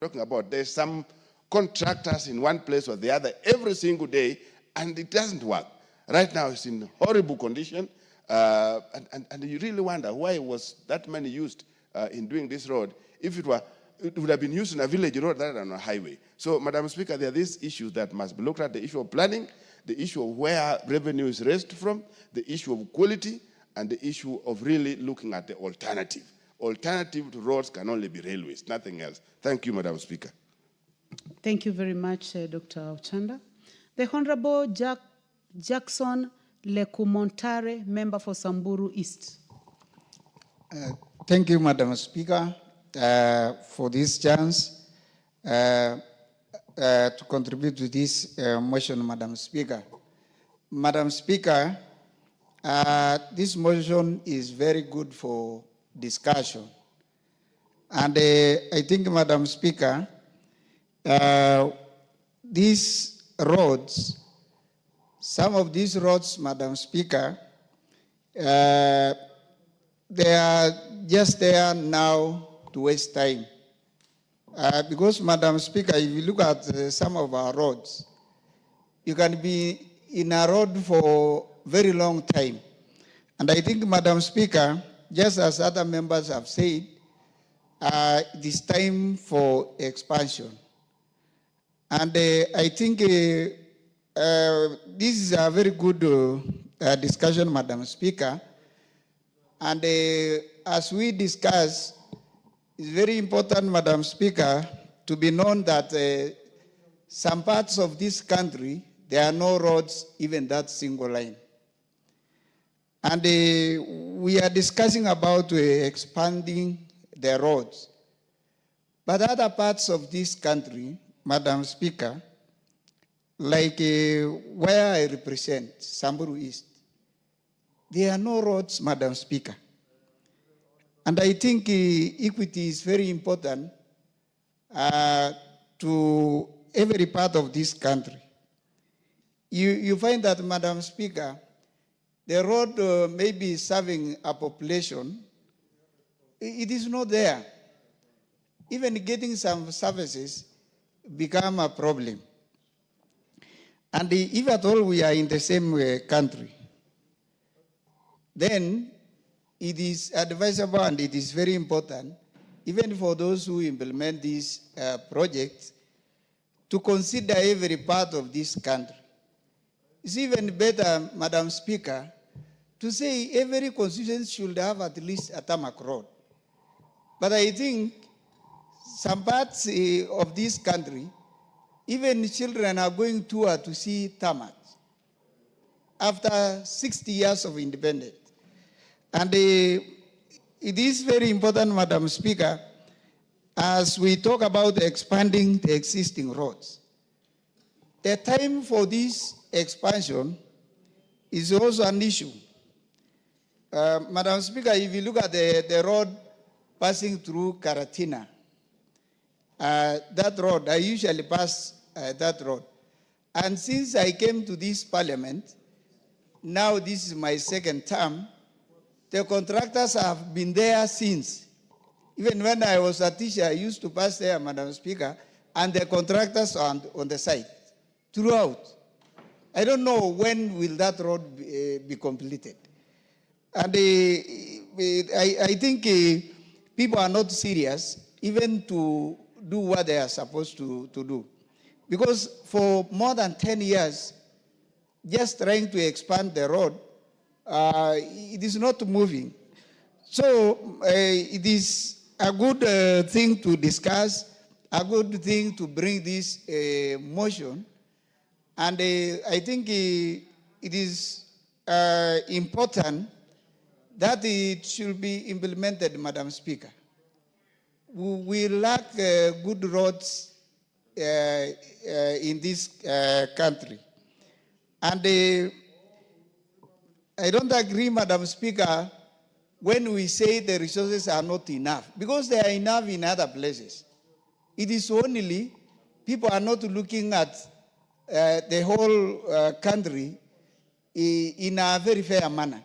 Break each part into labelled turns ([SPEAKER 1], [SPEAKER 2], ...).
[SPEAKER 1] talking about. There's some contractors in one place or the other every single day, and it doesn't work. Right now, it's in horrible condition, and you really wonder why was that money used in doing this road. If it would have been used in a village road rather than on a highway. So, Madam Speaker, there are these issues that must be looked at: the issue of planning, the issue of where revenue is raised from, the issue of quality, and the issue of really looking at the alternative. Alternative to roads can only be railways, nothing else. Thank you, Madam Speaker.
[SPEAKER 2] Thank you very much, Dr. Ochanda. The Honorable Jackson Lekumontare, member for Samburu East.
[SPEAKER 3] Thank you, Madam Speaker, for this chance to contribute to this motion, Madam Speaker. Madam Speaker, this motion is very good for discussion. And I think, Madam Speaker, these roads, some of these roads, Madam Speaker, they are just there now to waste time. Because, Madam Speaker, if you look at some of our roads, you can be in a road for a very long time. And I think, Madam Speaker, just as other members have said, it is time for expansion. And I think this is a very good discussion, Madam Speaker. And as we discuss, it's very important, Madam Speaker, to be known that some parts of this country, there are no roads, even that single line. And we are discussing about expanding the roads. But other parts of this country, Madam Speaker, like where I represent, Samburu East, there are no roads, Madam Speaker. And I think equity is very important to every part of this country. You find that, Madam Speaker, the road may be serving a population, it is not there. Even getting some services become a problem. And if at all we are in the same country, then it is advisable and it is very important, even for those who implement these projects, to consider every part of this country. It's even better, Madam Speaker, to say every constituency should have at least a tarmac road. But I think some parts of this country, even children are going to see tarmac after 60 years of independence. And it is very important, Madam Speaker, as we talk about expanding the existing roads. The time for this expansion is also an issue. Madam Speaker, if you look at the road passing through Karatina, that road, I usually pass that road. And since I came to this parliament, now this is my second term, the contractors have been there since. Even when I was a teacher, I used to pass there, Madam Speaker, and the contractors are on the site throughout. I don't know when will that road be completed. And I think people are not serious even to do what they are supposed to do. Because for more than 10 years, just trying to expand the road, it is not moving. So it is a good thing to discuss, a good thing to bring this motion. And I think it is important that it should be implemented, Madam Speaker. We lack good roads in this country. And I don't agree, Madam Speaker, when we say the resources are not enough, because they are enough in other places. It is only people are not looking at the whole country in a very fair manner.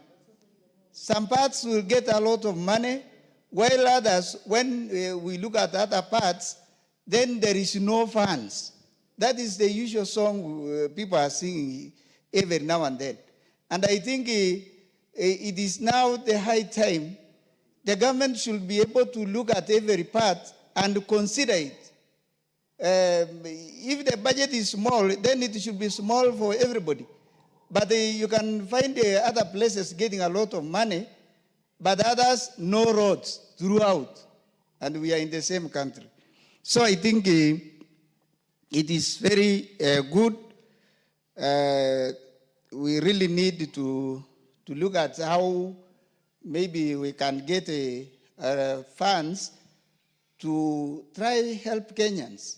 [SPEAKER 3] Some parts will get a lot of money, while others, when we look at other parts, then there is no funds. That is the usual song people are singing every now and then. And I think it is now the high time the government should be able to look at every part and consider it. If the budget is small, then it should be small for everybody. But you can find other places getting a lot of money, but others, no roads throughout. And we are in the same country. So I think it is very good. We really need to look at how maybe we can get funds to try help Kenyans.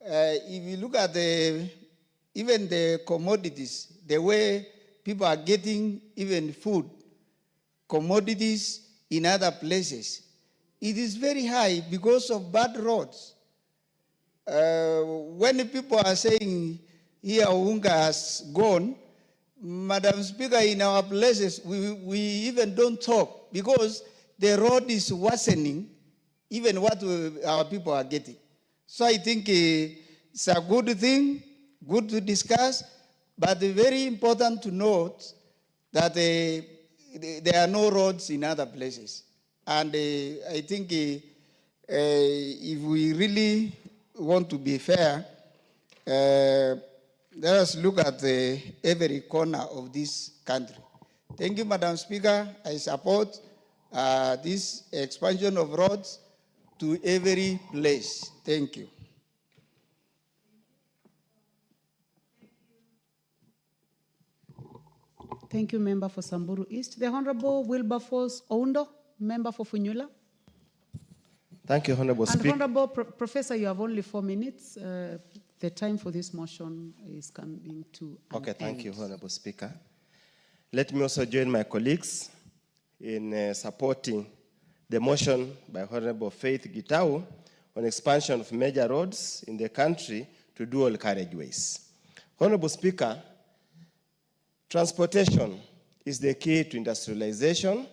[SPEAKER 3] If you look at even the commodities, the way people are getting even food, commodities in other places, it is very high because of bad roads. When people are saying here Unga has gone, Madam Speaker, in our places, we even don't talk because the road is worsening even what our people are getting. So I think it's a good thing, good to discuss, but very important to note that there are no roads in other places. And I think if we really want to be fair, let us look at every corner of this country. Thank you, Madam Speaker. I support this expansion of roads to every place. Thank you.
[SPEAKER 2] Thank you, Member for Samburu East. The Honorable Wilberforce Oundo, Member for Funyula.
[SPEAKER 4] Thank you, Honorable Speaker.
[SPEAKER 2] And Honorable Professor, you have only 4 minutes. The time for this motion is coming to an
[SPEAKER 4] Okay, thank
[SPEAKER 2] end.
[SPEAKER 4] you, Honorable Speaker. Let me also join my colleagues in supporting the motion by Honorable Faith Gitau on expansion of major roads in the country to dual carriageways. Honorable Speaker, transportation is the key to industrialization,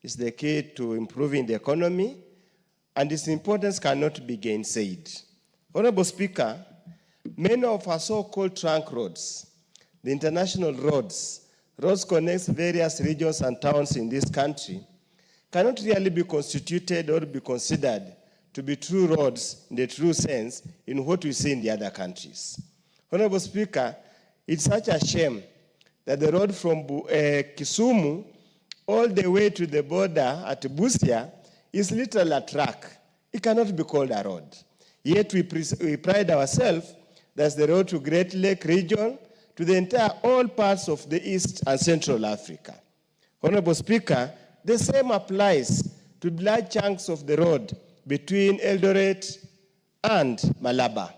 [SPEAKER 4] is the key to improving the economy, and its importance cannot be gainsaid. Honorable Speaker, many of our so-called trunk roads, the international roads connect various regions and towns in this country, cannot really be constituted or be considered to be true roads in the true sense in what we see in the other countries. Honorable Speaker, it's such a shame that the road from Kisumu all the way to the border at Busia is literally a track. It cannot be called a road. Yet we pride ourselves that's the road to Great Lake region, to the entire all parts of the East and Central Africa. Honorable Speaker, the same applies to large chunks of the road between Eldoret and Malaba.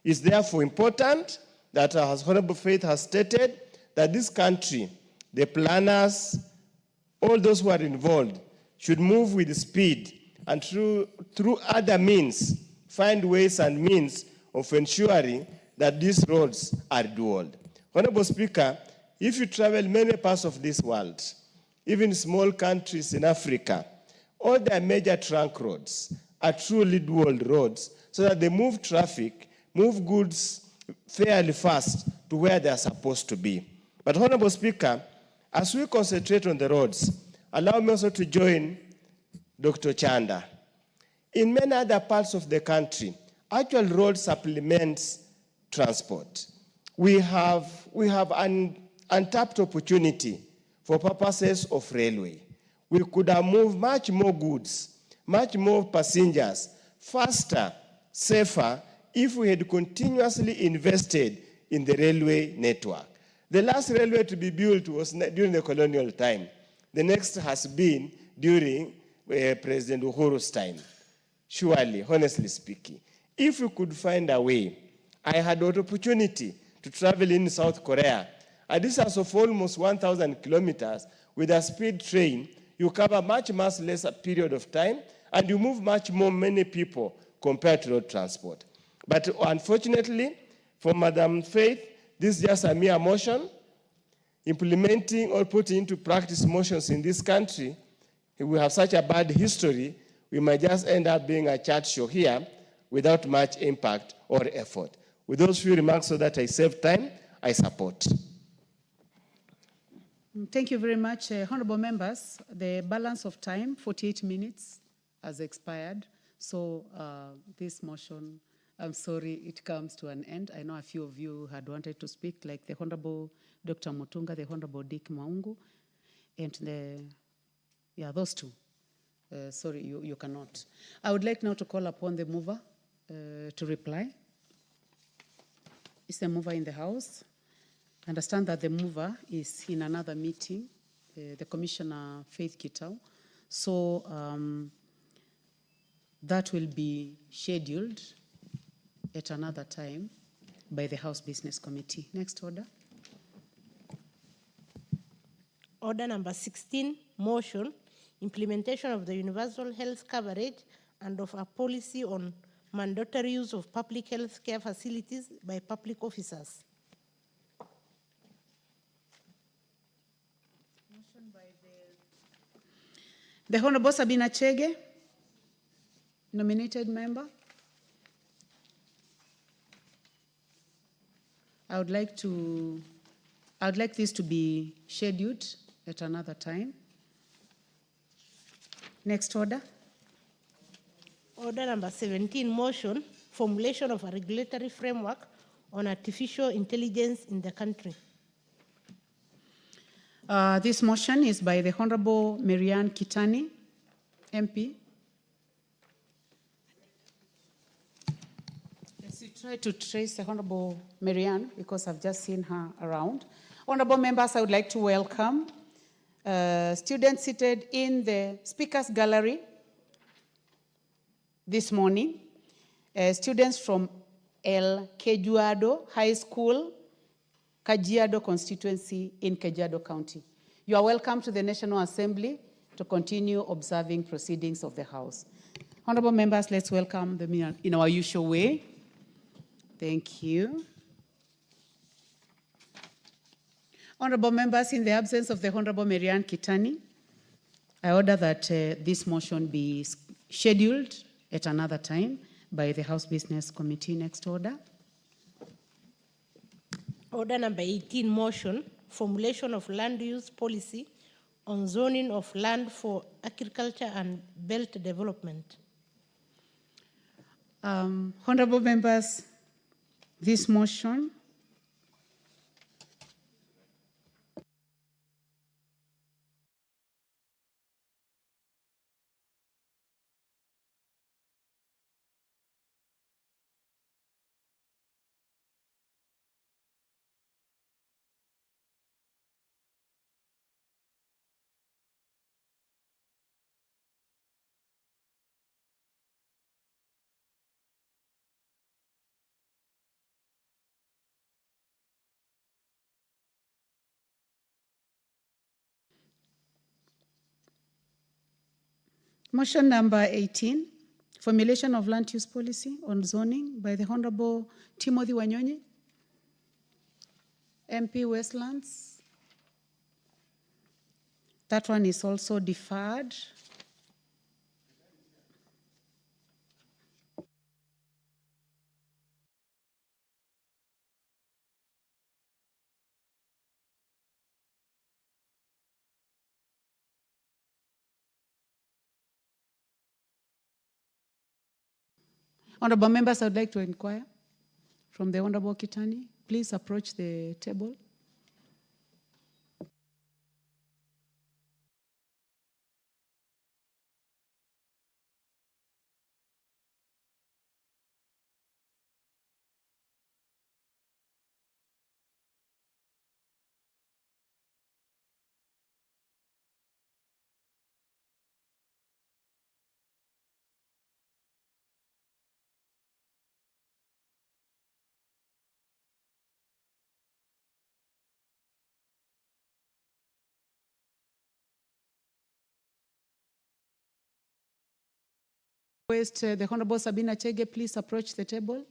[SPEAKER 4] It's therefore important that, as Honorable Faith has stated, that this country, the planners, all those who are involved, should move with speed and through other means, find ways and means of ensuring that these roads are dual. Honorable Speaker, if you travel many parts of this world, even small countries in Africa, all their major trunk roads are truly dual roads so that they move traffic, move goods fairly fast to where they are supposed to be. But Honorable Speaker, as we concentrate on the roads, allow me also to join Dr. Chanda. In many other parts of the country, actual road supplements transport. We have an untapped opportunity for purposes of railway. We could have moved much more goods, much more passengers, faster, safer, if we had continuously invested in the railway network. The last railway to be built was during the colonial time. The next has been during President Uhuru's time. Surely, honestly speaking, if we could find a way, I had an opportunity to travel in South Korea, a distance of almost 1,000 kilometers with a speed train. You cover much less period of time, and you move much more many people compared to road transport. But unfortunately, for Madam Faith, this is just a mere motion. Implementing or putting into practice motions in this country, we have such a bad history, we might just end up being a chat show here without much impact or effort. With those few remarks, so that I save time, I support.
[SPEAKER 2] Thank you very much, honorable members. The balance of time, 48 minutes, has expired. So this motion, I'm sorry, it comes to an end. I know a few of you had wanted to speak, like the Honorable Dr. Mutunga, the Honorable Dick Maungu, and those two. Sorry, you cannot. I would like now to call upon the mover to reply. Is the mover in the house? I understand that the mover is in another meeting, the Commissioner Faith Kitau. So that will be scheduled at another time by the House Business Committee. Next order.
[SPEAKER 5] Order number 16, motion, implementation of the universal health coverage and of a policy on mandatory use of public health care facilities by public officers.
[SPEAKER 2] The Honorable Sabina Chege, nominated member. I would like this to be scheduled at another time. Next order.
[SPEAKER 5] Order number 17, motion, formulation of a regulatory framework on artificial intelligence in the country.
[SPEAKER 2] This motion is by the Honorable Marianne Kitani, MP. Yes, you try to trace the Honorable Marianne because I've just seen her around. Honorable members, I would like to welcome students seated in the Speakers Gallery this morning. Students from El Kejuado High School, Kajiado constituency in Kajiado County. You are welcome to the National Assembly to continue observing proceedings of the House. Honorable members, let's welcome them in our usual way. Thank you. Honorable members, in the absence of the Honorable Marianne Kitani, I order that this motion be scheduled at another time by the House Business Committee. Next order.
[SPEAKER 5] Order number 18, motion, formulation of land use policy on zoning of land for agriculture and belt development.
[SPEAKER 2] Honorable members, this motion motion number 18, formulation of land use policy on zoning by the Honorable Timothy Wanyonyi, MP Westlands. That one is also deferred. Honorable members, I would like to inquire from the Honorable Kitani. Please approach the table. The Honorable Sabina Chege, please approach the table.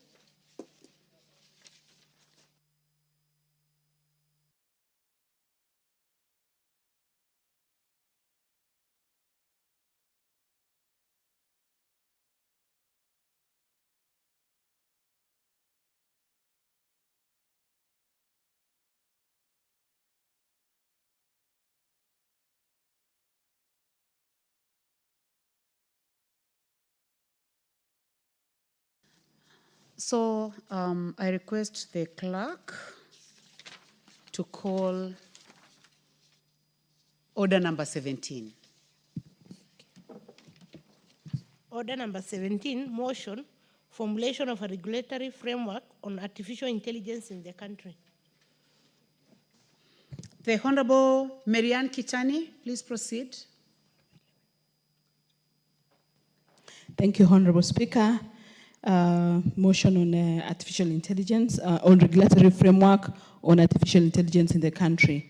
[SPEAKER 2] So I request the clerk to call order number 17.
[SPEAKER 5] Order number 17, motion, formulation of a regulatory framework on artificial intelligence in the country.
[SPEAKER 2] The Honorable Marianne Kitani, please proceed.
[SPEAKER 6] Thank you, Honorable Speaker. Motion on artificial intelligence, on regulatory framework on artificial intelligence in the country.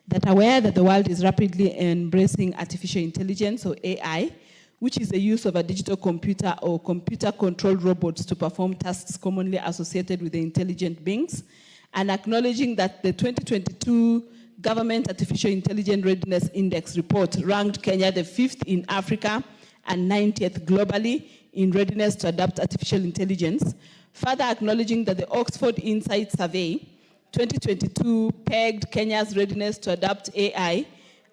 [SPEAKER 6] That aware that the world is rapidly embracing artificial intelligence, or AI, which is the use of a digital computer or computer-controlled robots to perform tasks commonly associated with the intelligent beings, and acknowledging that the 2022 Government Artificial Intelligence Readiness Index report ranked Kenya the 5th in Africa and 90th globally in readiness to adopt artificial intelligence. Further acknowledging that the Oxford Insight Survey 2022 pegged Kenya's readiness to adopt AI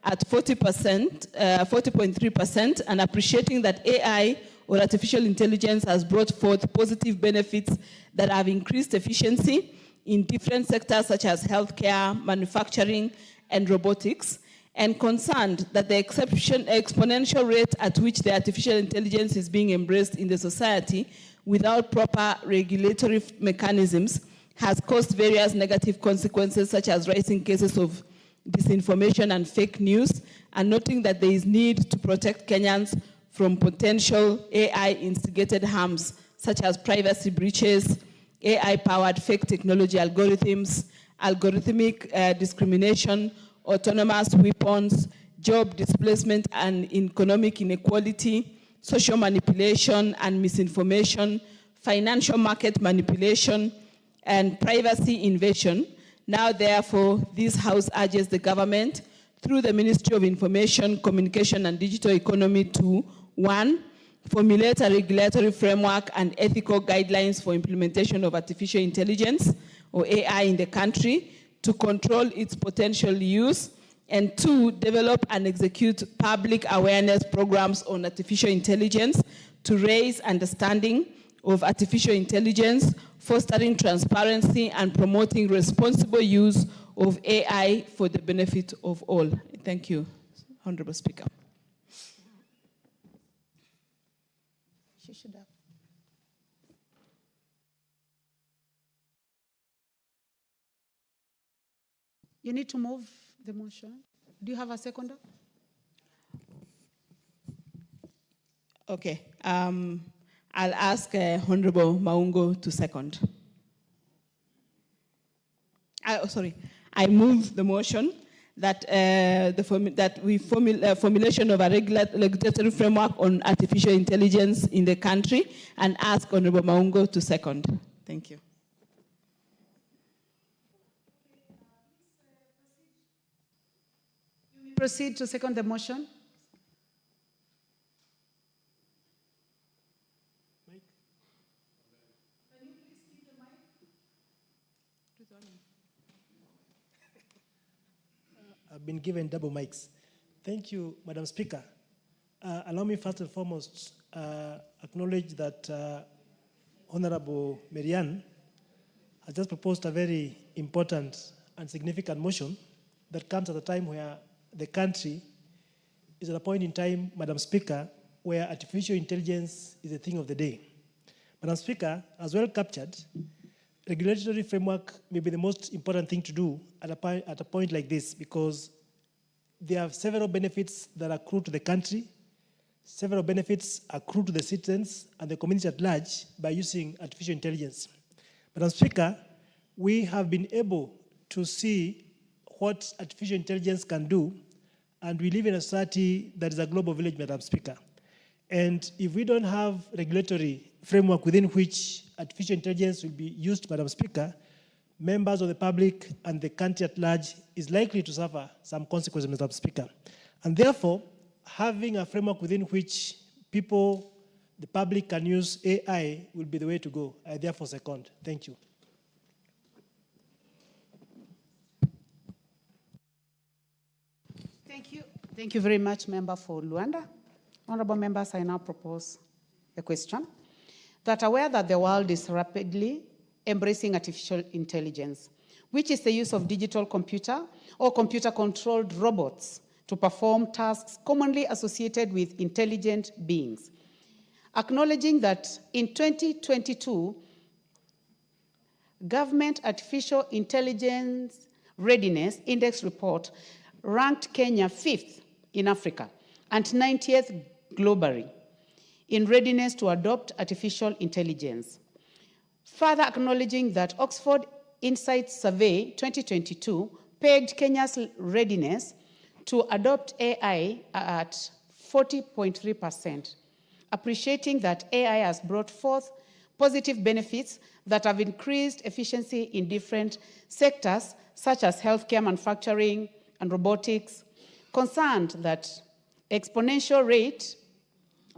[SPEAKER 6] at 40.3%, and appreciating that AI, or artificial intelligence, has brought forth positive benefits that have increased efficiency in different sectors such as healthcare, manufacturing, and robotics, and concerned that the exponential rate at which the artificial intelligence is being embraced in the society without proper regulatory mechanisms has caused various negative consequences, such as rising cases of disinformation and fake news, and noting that there is need to protect Kenyans from potential AI-instigated harms, such as privacy breaches, AI-powered fake technology algorithms, algorithmic discrimination, autonomous weapons, job displacement and economic inequality, social manipulation and misinformation, financial market manipulation, and privacy invasion. Now, therefore, this House urges the government, through the Ministry of Information, Communication and Digital Economy, to 1, formulate a regulatory framework and ethical guidelines for implementation of artificial intelligence, or AI, in the country to control its potential use, and 2, develop and execute public awareness programs on artificial intelligence to raise understanding of artificial intelligence, fostering transparency and promoting responsible use of AI for the benefit of all. Thank you, Honorable Speaker.
[SPEAKER 2] She should have. You need to move the motion. Do you have a seconder?
[SPEAKER 6] Okay. I'll ask Honorable Maungo to second. I move the motion that formulation of a regulatory framework on artificial intelligence in the country, and ask Honorable Maungo to second. Thank you.
[SPEAKER 2] Proceed to second the motion.
[SPEAKER 7] I've been given double mics. Thank you, Madam Speaker. Allow me first and foremost acknowledge that Honorable Marianne has just proposed a very important and significant motion that comes at a time where the country is at a point in time, Madam Speaker, where artificial intelligence is a thing of the day. Madam Speaker, as well captured, regulatory framework may be the most important thing to do at a point like this, because there are several benefits that accrue to the country, several benefits accrue to the citizens and the community at large by using artificial intelligence. Madam Speaker, we have been able to see what artificial intelligence can do, and we live in a society that is a global village, Madam Speaker. And if we don't have regulatory framework within which artificial intelligence will be used, Madam Speaker, members of the public and the country at large is likely to suffer some consequences, Madam Speaker. And therefore, having a framework within which people, the public, can use AI will be the way to go. I therefore second. Thank you.
[SPEAKER 2] Thank you. Thank you very much, Member for Luanda. Honorable members, I now propose a question. that aware that the world is rapidly embracing artificial intelligence, which is the use of digital computer or computer-controlled robots to perform tasks commonly associated with intelligent beings. Acknowledging that in 2022, Government Artificial Intelligence Readiness Index report ranked Kenya 5th in Africa and 90th globally in readiness to adopt artificial intelligence. Further acknowledging that Oxford Insights Survey 2022 pegged Kenya's readiness to adopt AI at 40.3%, appreciating that AI has brought forth positive benefits that have increased efficiency in different sectors, such as healthcare, manufacturing, and robotics, concerned that exponential rate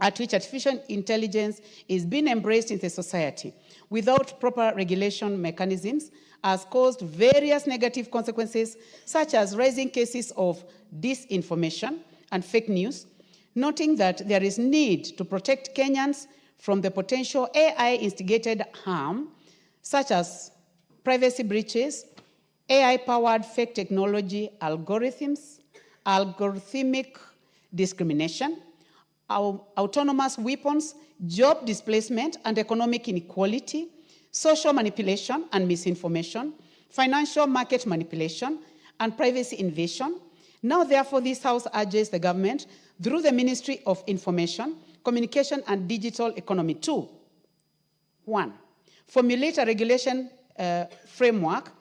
[SPEAKER 2] at which artificial intelligence is being embraced in the society without proper regulation mechanisms has caused various negative consequences, such as rising cases of disinformation and fake news, noting that there is need to protect Kenyans from the potential AI-instigated harm, such as privacy breaches, AI-powered fake technology algorithms, algorithmic discrimination, autonomous weapons, job displacement and economic inequality, social manipulation and misinformation, financial market manipulation, and privacy invasion. Now, therefore, this House urges the government, through the Ministry of Information, Communication and Digital Economy to, 1, formulate a regulation framework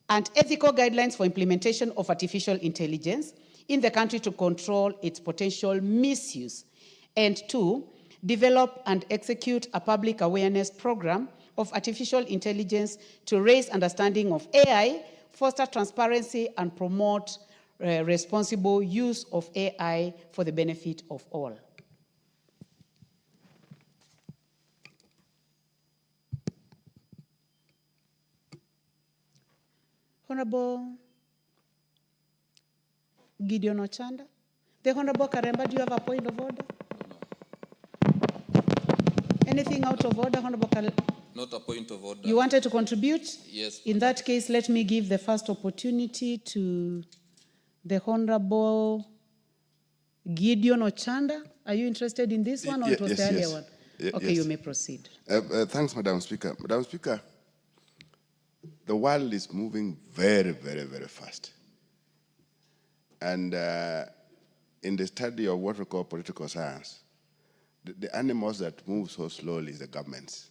[SPEAKER 2] and ethical guidelines for implementation of artificial intelligence in the country to control its potential misuse, and 2, develop and execute a public awareness program of artificial intelligence to raise understanding of AI, foster transparency, and promote responsible use of AI for the benefit of all. Honorable Gideon Ochanda. The Honorable Karemba, do you have a point of order? Anything out of order, Honorable Karemba?
[SPEAKER 8] Not a point of order.
[SPEAKER 2] You wanted to contribute?
[SPEAKER 8] Yes.
[SPEAKER 2] In that case, let me give the first opportunity to the Honorable Gideon Ochanda. Are you interested in this one, or it was the earlier one? Okay,
[SPEAKER 1] yes.
[SPEAKER 2] you may proceed.
[SPEAKER 1] Thanks, Madam Speaker. Madam Speaker, the world is moving very, very, very fast. And in the study of what we call political science, the animals that move so slowly is the governments.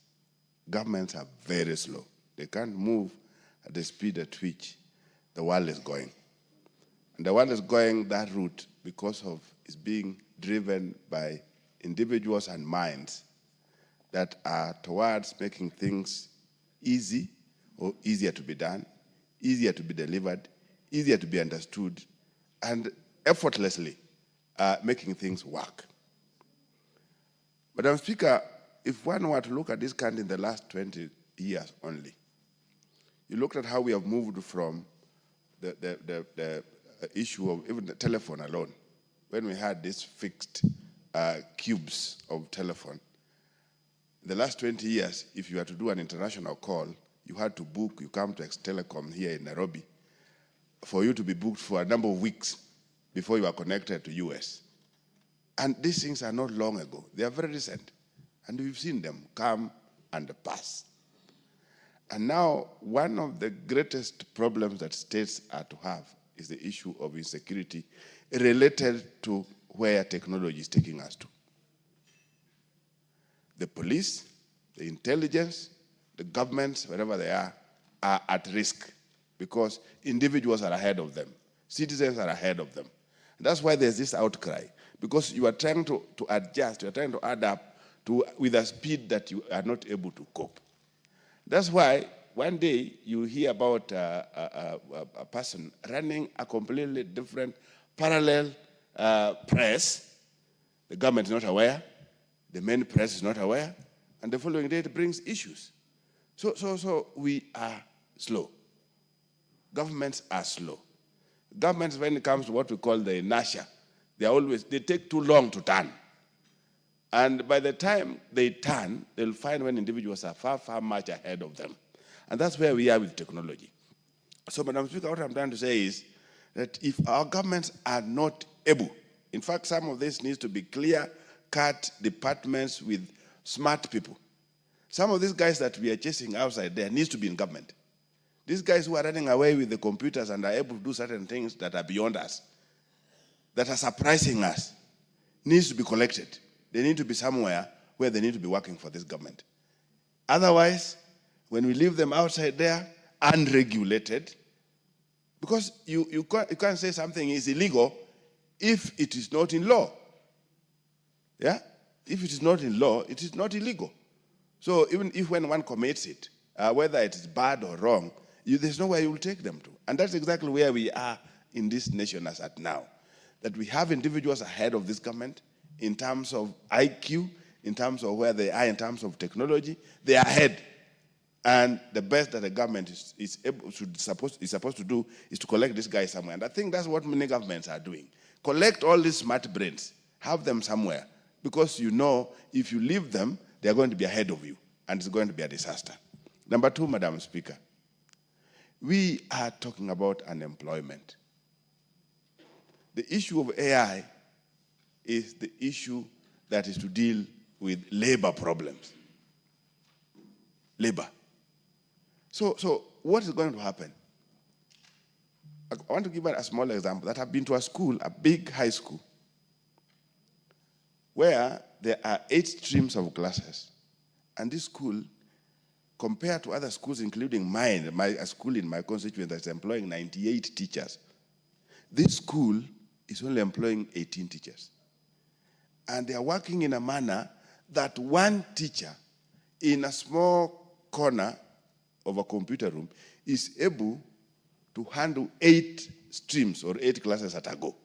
[SPEAKER 1] Governments are very slow. They can't move at the speed at which the world is going. And the world is going that route because of it's being driven by individuals and minds that are towards making things easy or easier to be done, easier to be delivered, easier to be understood, and effortlessly making things work. Madam Speaker, if one were to look at this country in the last 20 years only, you looked at how we have moved from the issue of even the telephone alone, when we had these fixed cubes of telephone. In the last 20 years, if you had to do an international call, you had to book, you come to Ex-Telecom here in Nairobi, for you to be booked for a number of weeks before you are connected to US. And these things are not long ago. They are very recent. And we've seen them come and pass. And now, one of the greatest problems that states are to have is the issue of insecurity related to where technology is taking us to. The police, the intelligence, the governments, wherever they are at risk because individuals are ahead of them. Citizens are ahead of them. And that's why there's this outcry, because you are trying to adjust, you are trying to adapt with a speed that you are not able to cope. That's why one day you hear about a person running a completely different parallel press. The government is not aware, the main press is not aware, and the following day it brings issues. So we are slow. Governments are slow. Governments, when it comes to what we call the inertia, they take too long to turn. And by the time they turn, they'll find when individuals are far, far much ahead of them. And that's where we are with technology. So, Madam Speaker, what I'm trying to say is that if our governments are not able, in fact, some of this needs to be clear-cut departments with smart people. Some of these guys that we are chasing outside there needs to be in government. These guys who are running away with the computers and are able to do certain things that are beyond us, that are surprising us, needs to be collected. They need to be somewhere where they need to be working for this government. Otherwise, when we leave them outside there, unregulated, because you can't say something is illegal if it is not in law. Yeah? If it is not in law, it is not illegal. So even if when one commits it, whether it is bad or wrong, there's nowhere you will take them to. And that's exactly where we are in this nation as at now. That we have individuals ahead of this government in terms of IQ, in terms of where they are in terms of technology, they are ahead. And the best that the government is supposed to do is to collect this guy somewhere. And I think that's what many governments are doing. Collect all these smart brains, have them somewhere, because you know if you leave them, they're going to be ahead of you, and it's going to be a disaster. Number two, Madam Speaker, we are talking about unemployment. The issue of AI is the issue that is to deal with labor problems. Labor. So what is going to happen? I want to give a small example. That I've been to a school, a big high school, where there are 8 streams of classes. And this school, compared to other schools, including mine, a school in my constituency that's employing 98 teachers, this school is only employing 18 teachers. And they are working in a manner that one teacher in a small corner of a computer room is able to handle 8 streams or 8 classes at a go.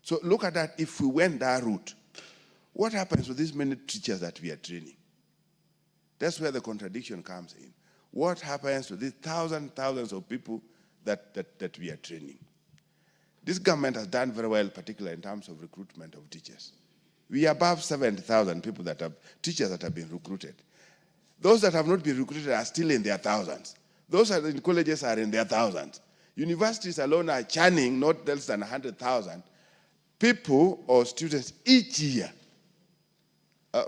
[SPEAKER 1] So look at that. If we went that route, what happens to these many teachers that we are training? That's where the contradiction comes in. What happens to these thousands of people that we are training? This government has done very well, particularly in terms of recruitment of teachers. We are above 70,000 people teachers that have been recruited. Those that have not been recruited are still in their thousands. Those that are in colleges are in their thousands. Universities alone are churning not less than 100,000 people or students each year.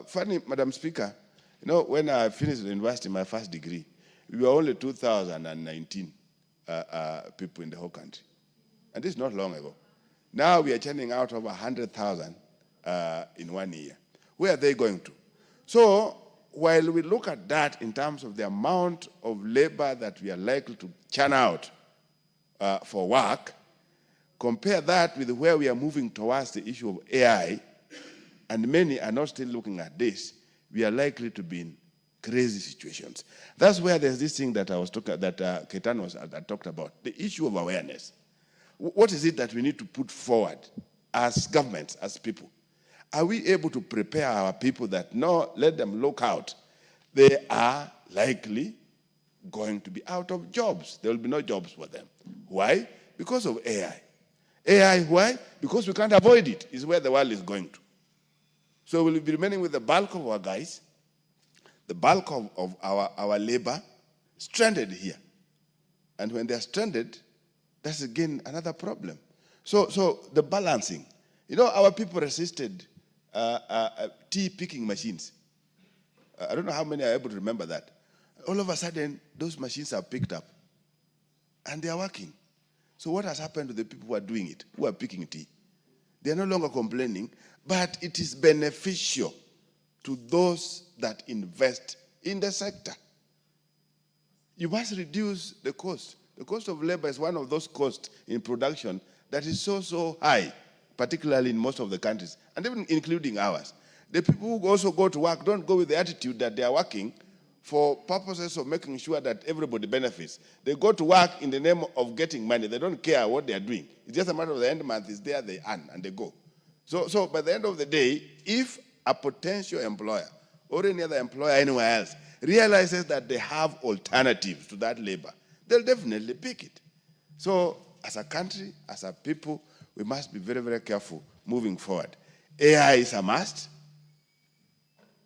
[SPEAKER 1] Funny, Madam Speaker, when I finished the university, my first degree, we were only 2,019 people in the whole country. And this is not long ago. Now we are churning out over 100,000 in 1 year. Where are they going to? So while we look at that in terms of the amount of labor that we are likely to churn out for work, compare that with where we are moving towards the issue of AI, and many are not still looking at this, we are likely to be in crazy situations. That's where there's this thing that Ketan talked about, the issue of awareness. What is it that we need to put forward as governments, as people? Are we able to prepare our people that, no, let them look out? They are likely going to be out of jobs. There will be no jobs for them. Why? Because of AI. AI, why? Because we can't avoid it, is where the world is going to. So we'll be remaining with the bulk of our guys, the bulk of our labor, stranded here. And when they're stranded, that's again another problem. So the balancing. Our people resisted tea picking machines. I don't know how many are able to remember that. All of a sudden, those machines are picked up, and they are working. So what has happened to the people who are doing it, who are picking tea? They are no longer complaining, but it is beneficial to those that invest in the sector. You must reduce the cost. The cost of labor is one of those costs in production that is so high, particularly in most of the countries, and even including ours. The people who also go to work don't go with the attitude that they are working for purposes of making sure that everybody benefits. They go to work in the name of getting money. They don't care what they are doing. It's just a matter of the end month is there, they earn, and they go. So by the end of the day, if a potential employer or any other employer anywhere else realizes that they have alternatives to that labor, they'll definitely pick it. So as a country, as a people, we must be very, very careful moving forward. AI is a must.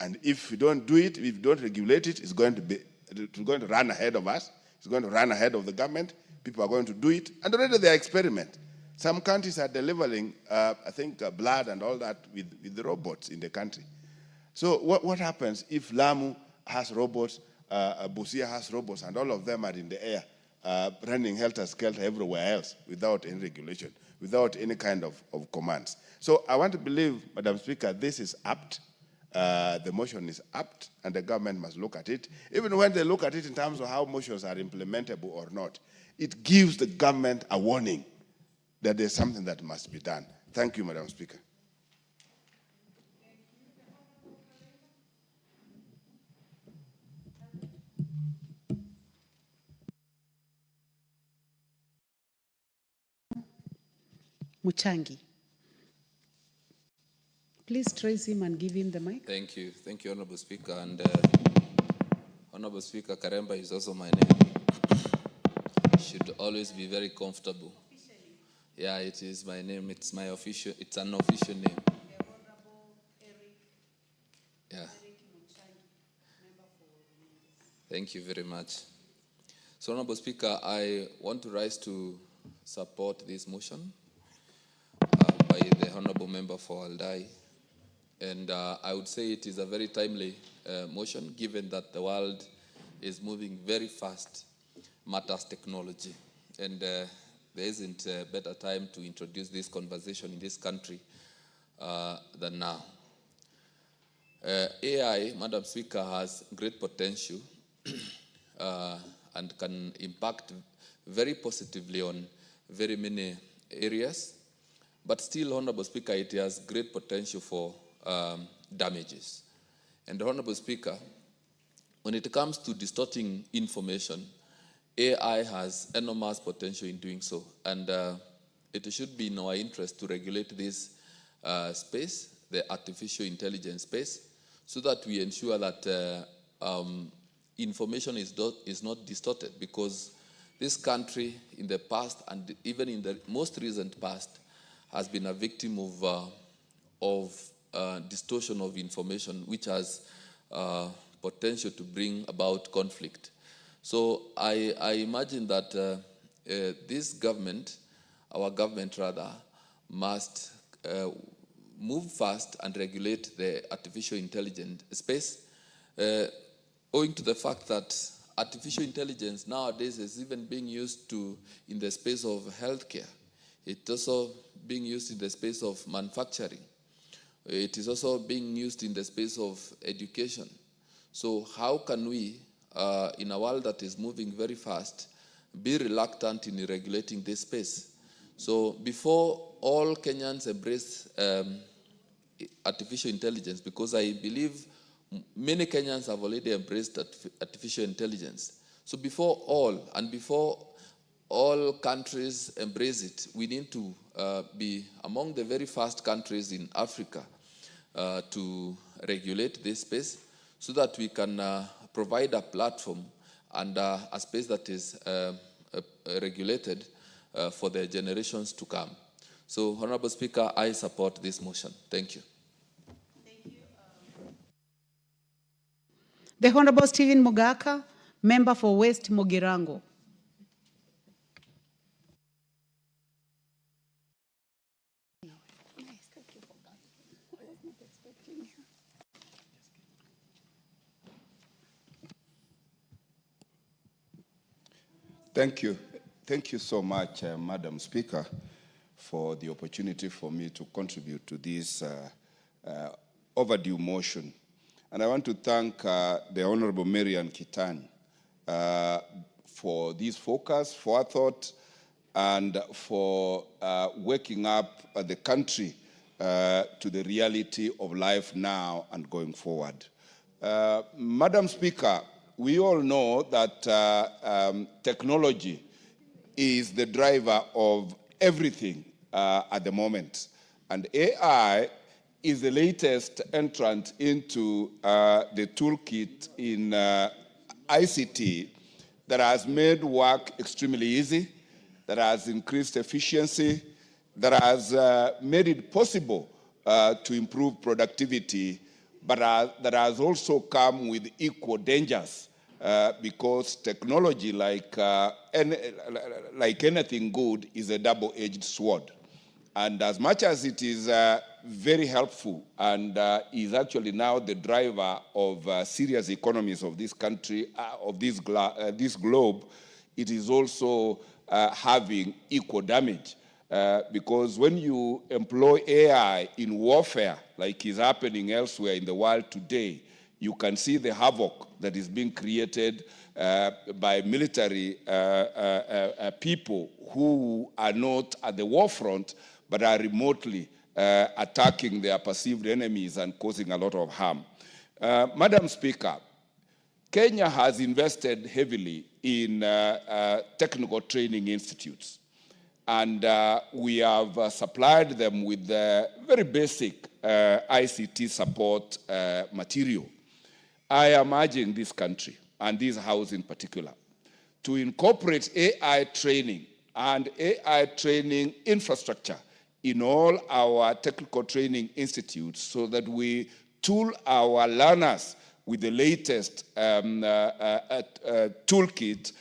[SPEAKER 1] And if we don't do it, if we don't regulate it, it's going to run ahead of us. It's going to run ahead of the government. People are going to do it. And already they are experimenting. Some countries are delivering, I think, blood and all that with the robots in the country. So what happens if Lamu has robots, Busia has robots, and all of them are in the air, running helter-skelter everywhere else without any regulation, without any kind of commands? So I want to believe, Madam Speaker, this is apt. The motion is apt, and the government must look at it. Even when they look at it in terms of how motions are implementable or not, it gives the government a warning that there's something that must be done. Thank you, Madam Speaker.
[SPEAKER 2] Muchangi. Please trace him and give him the mic.
[SPEAKER 8] Thank you, Honorable Speaker. And Honorable Speaker, Karemba is also my name. Should always be very comfortable. Yeah, it is my name. It's my official. It's an official name. Yeah. Thank you very much. So, Honorable Speaker, I want to rise to support this motion by the Honorable Member for Aldai. And I would say it is a very timely motion, given that the world is moving very fast, matters technology. And there isn't a better time to introduce this conversation in this country than now. AI, Madam Speaker, has great potential and can impact very positively on very many areas. But still, Honorable Speaker, it has great potential for damages. And Honorable Speaker, when it comes to distorting information, AI has enormous potential in doing so. And it should be in our interest to regulate this space, the artificial intelligence space, so that we ensure that information is not distorted, because this country in the past and even in the most recent past has been a victim of distortion of information, which has potential to bring about conflict. So I imagine that this government, our government rather, must move fast and regulate the artificial intelligence space, owing to the fact that artificial intelligence nowadays is even being used in the space of healthcare. It's also being used in the space of manufacturing. It is also being used in the space of education. So how can we, in a world that is moving very fast, be reluctant in regulating this space? So before all Kenyans embrace artificial intelligence, because I believe many Kenyans have already embraced artificial intelligence. So before all countries embrace it, we need to be among the very first countries in Africa to regulate this space, so that we can provide a platform and a space that is regulated for the generations to come. So, Honorable Speaker, I support this motion. Thank you.
[SPEAKER 2] The Honorable Stephen Mugaka, Member for West Mogirango.
[SPEAKER 9] Thank you. Thank you so much, Madam Speaker, for the opportunity for me to contribute to this overdue motion. And I want to thank the Honorable Marian Kitani for this focus, forethought, and for waking up the country to the reality of life now and going forward. Madam Speaker, we all know that technology is the driver of everything at the moment. And AI is the latest entrant into the toolkit in ICT that has made work extremely easy, that has increased efficiency, that has made it possible to improve productivity but that has also come with equal dangers, because technology, like anything good, is a double-edged sword. And as much as it is very helpful and is actually now the driver of serious economies of this country, of this globe, it is also having equal damage. Because when you employ AI in warfare, like is happening elsewhere in the world today, you can see the havoc that is being created by military people who are not at the war front, but are remotely attacking their perceived enemies and causing a lot of harm. Madam Speaker, Kenya has invested heavily in technical training institutes. And we have supplied them with very basic ICT support material. I am urging this country, and this House in particular, to incorporate AI training and AI training infrastructure in all our technical training institutes so that we tool our learners with the latest toolkit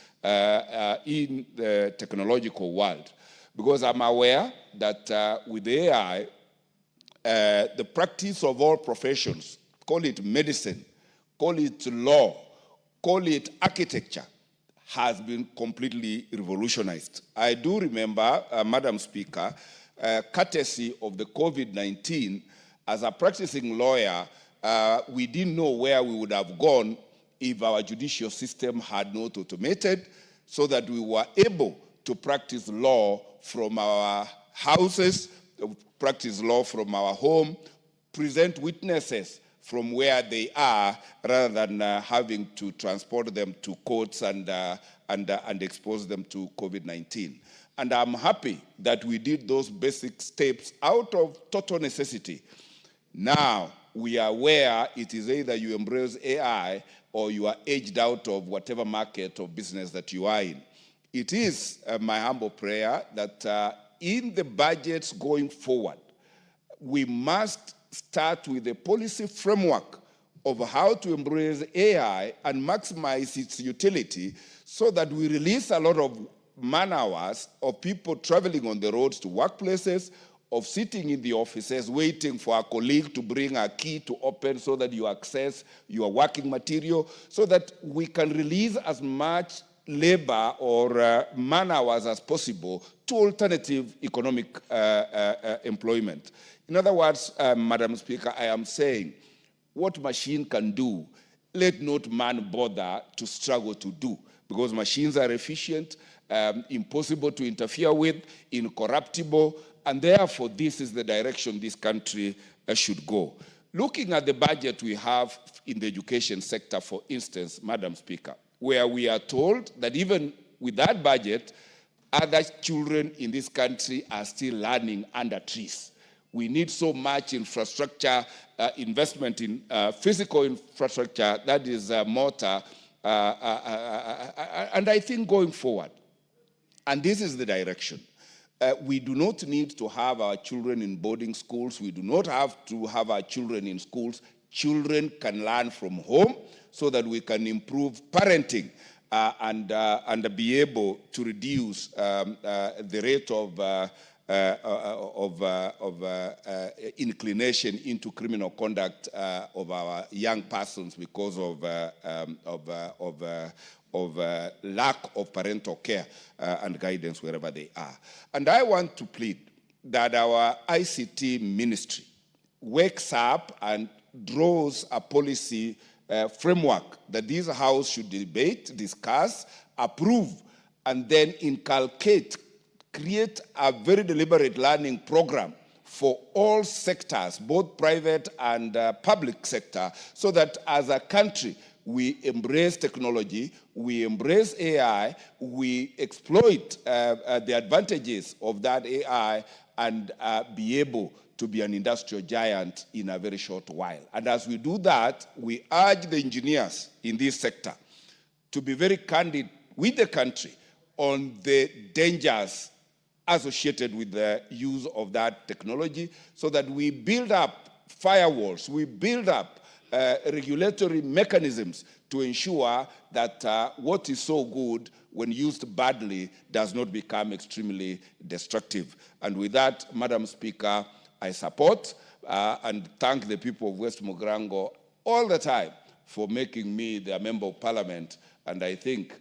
[SPEAKER 9] in the technological world. Because I'm aware that with AI, the practice of all professions, call it medicine, call it law, call it architecture, has been completely revolutionized. I do remember, Madam Speaker, courtesy of the COVID-19, as a practicing lawyer, we didn't know where we would have gone if our judicial system had not automated, so that we were able to practice law from our houses, practice law from our home, present witnesses from where they are, rather than having to transport them to courts and expose them to COVID-19. And I'm happy that we did those basic steps out of total necessity. Now we are where it is either you embrace AI or you are edged out of whatever market or business that you are in. It is my humble prayer that in the budgets going forward, we must start with a policy framework of how to embrace AI and maximize its utility so that we release a lot of man hours of people traveling on the roads to workplaces, of sitting in the offices waiting for a colleague to bring a key to open so that you access your working material, so that we can release as much labor or man hours as possible to alternative economic employment. In other words, Madam Speaker, I am saying what machine can do, let not man bother to struggle to do, because machines are efficient, impossible to interfere with, incorruptible, and therefore this is the direction this country should go. Looking at the budget we have in the education sector, for instance, Madam Speaker, where we are told that even with that budget, other children in this country are still learning under trees. We need so much infrastructure, investment in physical infrastructure, that is mortar, and I think going forward, and this is the direction, we do not need to have our children in boarding schools. We do not have to have our children in schools. Children can learn from home so that we can improve parenting and be able to reduce the rate of inclination into criminal conduct of our young persons because of lack of parental care and guidance wherever they are. And I want to plead that our ICT ministry wakes up and draws a policy framework that this House should debate, discuss, approve, and then inculcate, create a very deliberate learning program for all sectors, both private and public sector, so that as a country, we embrace technology, we embrace AI, we exploit the advantages of that AI and be able to be an industrial giant in a very short while. And as we do that, we urge the engineers in this sector to be very candid with the country on the dangers associated with the use of that technology so that we build up firewalls, we build up regulatory mechanisms to ensure that what is so good, when used badly, does not become extremely destructive. And with that, Madam Speaker, I support and thank the people of West Mogrango all the time for making me their Member of Parliament. And I think,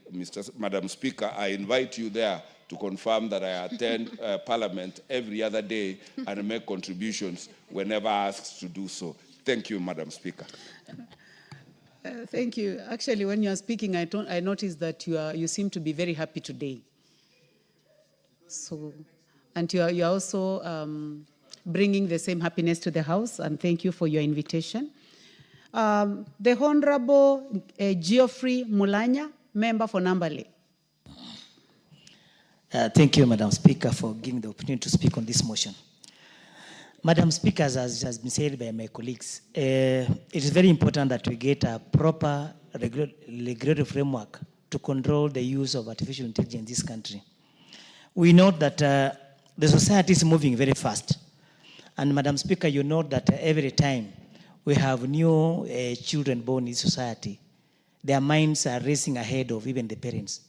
[SPEAKER 9] Madam Speaker, I invite you there to confirm that I attend Parliament every other day and make contributions whenever asked to do so. Thank you, Madam Speaker.
[SPEAKER 2] Thank you. Actually, when you are speaking, I noticed that you seem to be very happy today. So, and you are also bringing the same happiness to the House, and thank you for your invitation. The Honorable Geoffrey Mulanya, member for Nambale.
[SPEAKER 10] Thank you, Madam Speaker, for giving the opportunity to speak on this motion. Madam Speaker, as has been said by my colleagues, it is very important that we get a proper regulatory framework to control the use of artificial intelligence in this country. We note that the society is moving very fast. And Madam Speaker, you note that every time we have new children born in society, their minds are racing ahead of even the parents.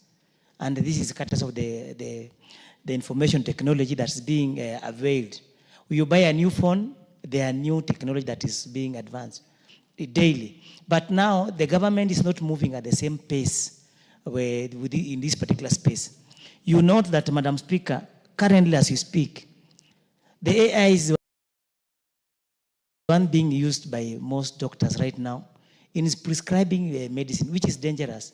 [SPEAKER 10] And this is courtesy of the information technology that's being availed. When you buy a new phone, there are new technology that is being advanced daily. But now the government is not moving at the same pace in this particular space. You note that, Madam Speaker, currently as you speak, the AI is one being used by most doctors right now in prescribing medicine, which is dangerous.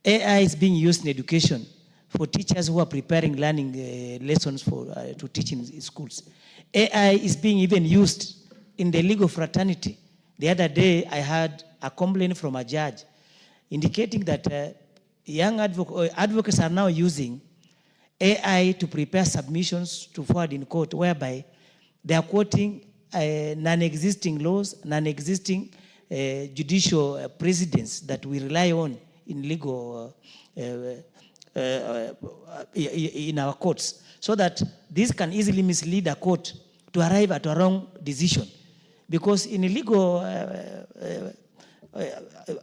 [SPEAKER 10] AI is being used in education for teachers who are preparing learning lessons to teach in schools. AI is being even used in the legal fraternity. The other day, I had a complaint from a judge indicating that young advocates are now using AI to prepare submissions to forward in court, whereby they are quoting non-existing laws, non-existing judicial precedents that we rely on in legal, in our courts, so that this can easily mislead a court to arrive at a wrong decision. Because in a legal,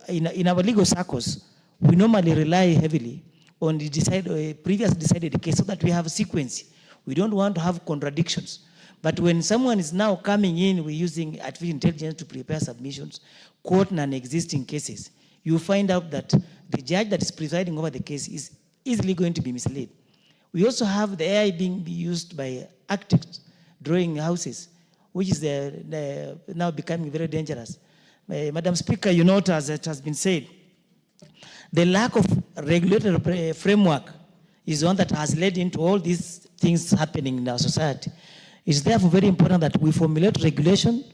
[SPEAKER 10] in our legal circles, we normally rely heavily on the previous decided case so that we have a sequence. We don't want to have contradictions. But when someone is now coming in, we're using artificial intelligence to prepare submissions, quote non-existing cases, you find out that the judge that is presiding over the case is easily going to be misled. We also have the AI being used by architects drawing houses, which is now becoming very dangerous. Madam Speaker, you note, as it has been said, the lack of regulatory framework is one that has led into all these things happening in our society. It's therefore very important that we formulate regulatory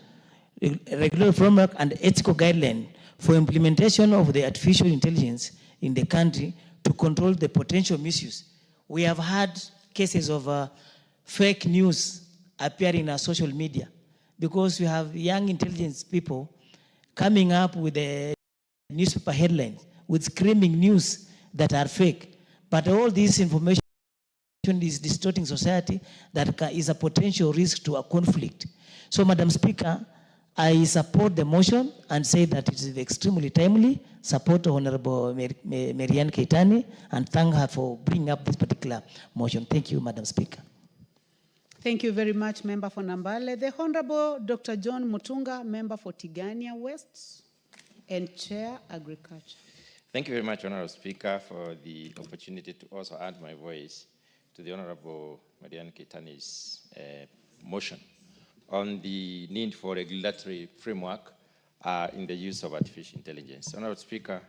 [SPEAKER 10] framework and ethical guidelines for implementation of the artificial intelligence in the country to control the potential misuse. We have had cases of fake news appearing on social media because we have young intelligence people coming up with the newspaper headlines with screaming news that are fake. But all this information is distorting society that is a potential risk to a conflict. So, Madam Speaker, I support the motion and say that it is extremely timely. Support Honorable Marianne Keitany and thank her for bringing up this particular motion. Thank you, Madam Speaker.
[SPEAKER 2] Thank you very much, Member for Nambale. The Honorable Dr. John Mutunga, Member for Tigania West and Chair Agriculture.
[SPEAKER 11] Thank you very much, Honorable Speaker, for the opportunity to also add my voice to the Honorable Marianne Keitany's motion on the need for regulatory framework in the use of artificial intelligence. Honorable Speaker,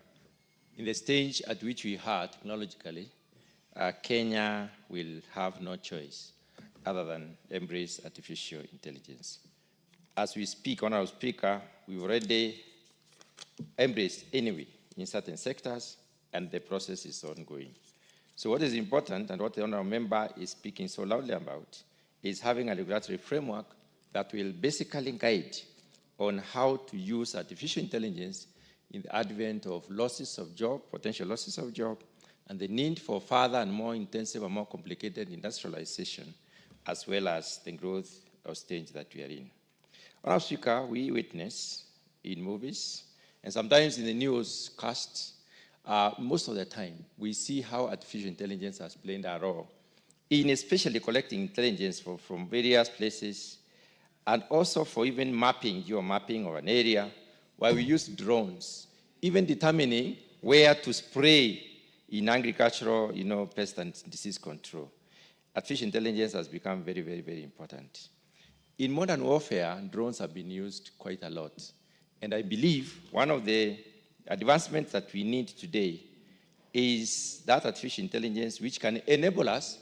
[SPEAKER 11] in the stage at which we are technologically, Kenya will have no choice other than embrace artificial intelligence. As we speak, Honorable Speaker, we've already embraced anyway in certain sectors, and the process is ongoing. So what is important, and what the Honourable Member is speaking so loudly about, is having a regulatory framework that will basically guide on how to use artificial intelligence in the advent of losses of job, potential losses of job, and the need for further and more intensive and more complicated industrialization, as well as the growth of stage that we are in. Honourable Speaker, we witness in movies, and sometimes in the newscasts. Most of the time, we see how artificial intelligence has played a role in especially collecting intelligence from various places, and also for even mapping, geomapping of an area, where we use drones, even determining where to spray in agricultural, pest and disease control. Artificial intelligence has become very, very, very important. In modern warfare, drones have been used quite a lot. And I believe one of the advancements that we need today is that artificial intelligence which can enable us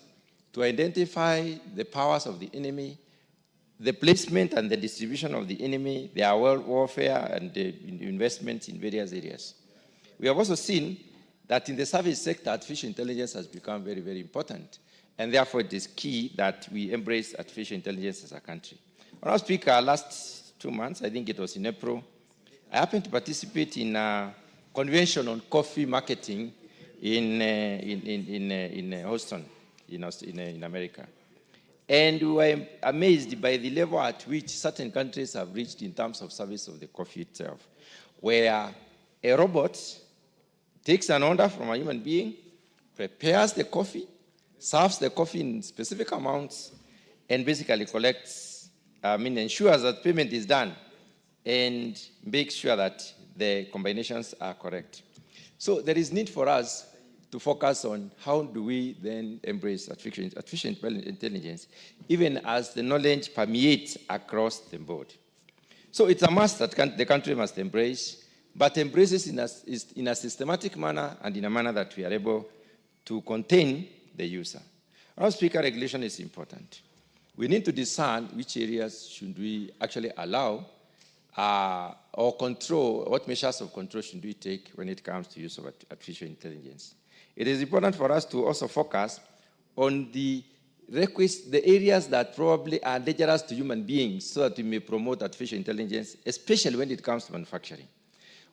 [SPEAKER 11] to identify the powers of the enemy, the placement and the distribution of the enemy, their warfare and the investments in various areas. We have also seen that in the service sector, artificial intelligence has become very, very important. And therefore, it is key that we embrace artificial intelligence as a country. Honourable Speaker, last 2 months, I think it was in April, I happened to participate in a convention on coffee marketing in Houston, in America. And we were amazed by the level at which certain countries have reached in terms of service of the coffee itself, where a robot takes an order from a human being, prepares the coffee, serves the coffee in specific amounts, and basically ensures that payment is done, and makes sure that the combinations are correct. So there is need for us to focus on how do we then embrace artificial intelligence, even as the knowledge permeates across the board. So it's a must that the country must embrace, but embraces in a systematic manner and in a manner that we are able to contain the user. Our Speaker, regulation is important. We need to discern which areas should we actually allow or control, what measures of control should we take when it comes to use of artificial intelligence. It is important for us to also focus on the areas that probably are dangerous to human beings so that we may promote artificial intelligence, especially when it comes to manufacturing.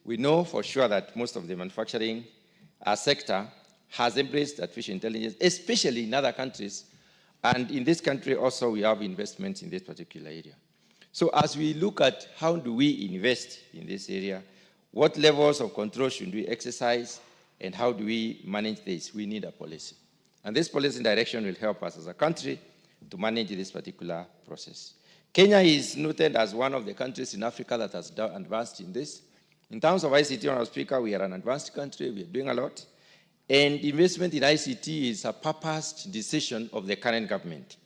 [SPEAKER 11] We know for sure that most of the manufacturing sector has embraced artificial intelligence, especially in other countries. And in this country also, we have investments in this particular area. So as we look at how do we invest in this area, what levels of control should we exercise, and how do we manage this? We need a policy. And this policy direction will help us as a country to manage this particular process. Kenya is noted as one of the countries in Africa that has advanced in this. In terms of ICT, Honourable Speaker, we are an advanced country. We are doing a lot. And investment in ICT is a purposed decision of the current government.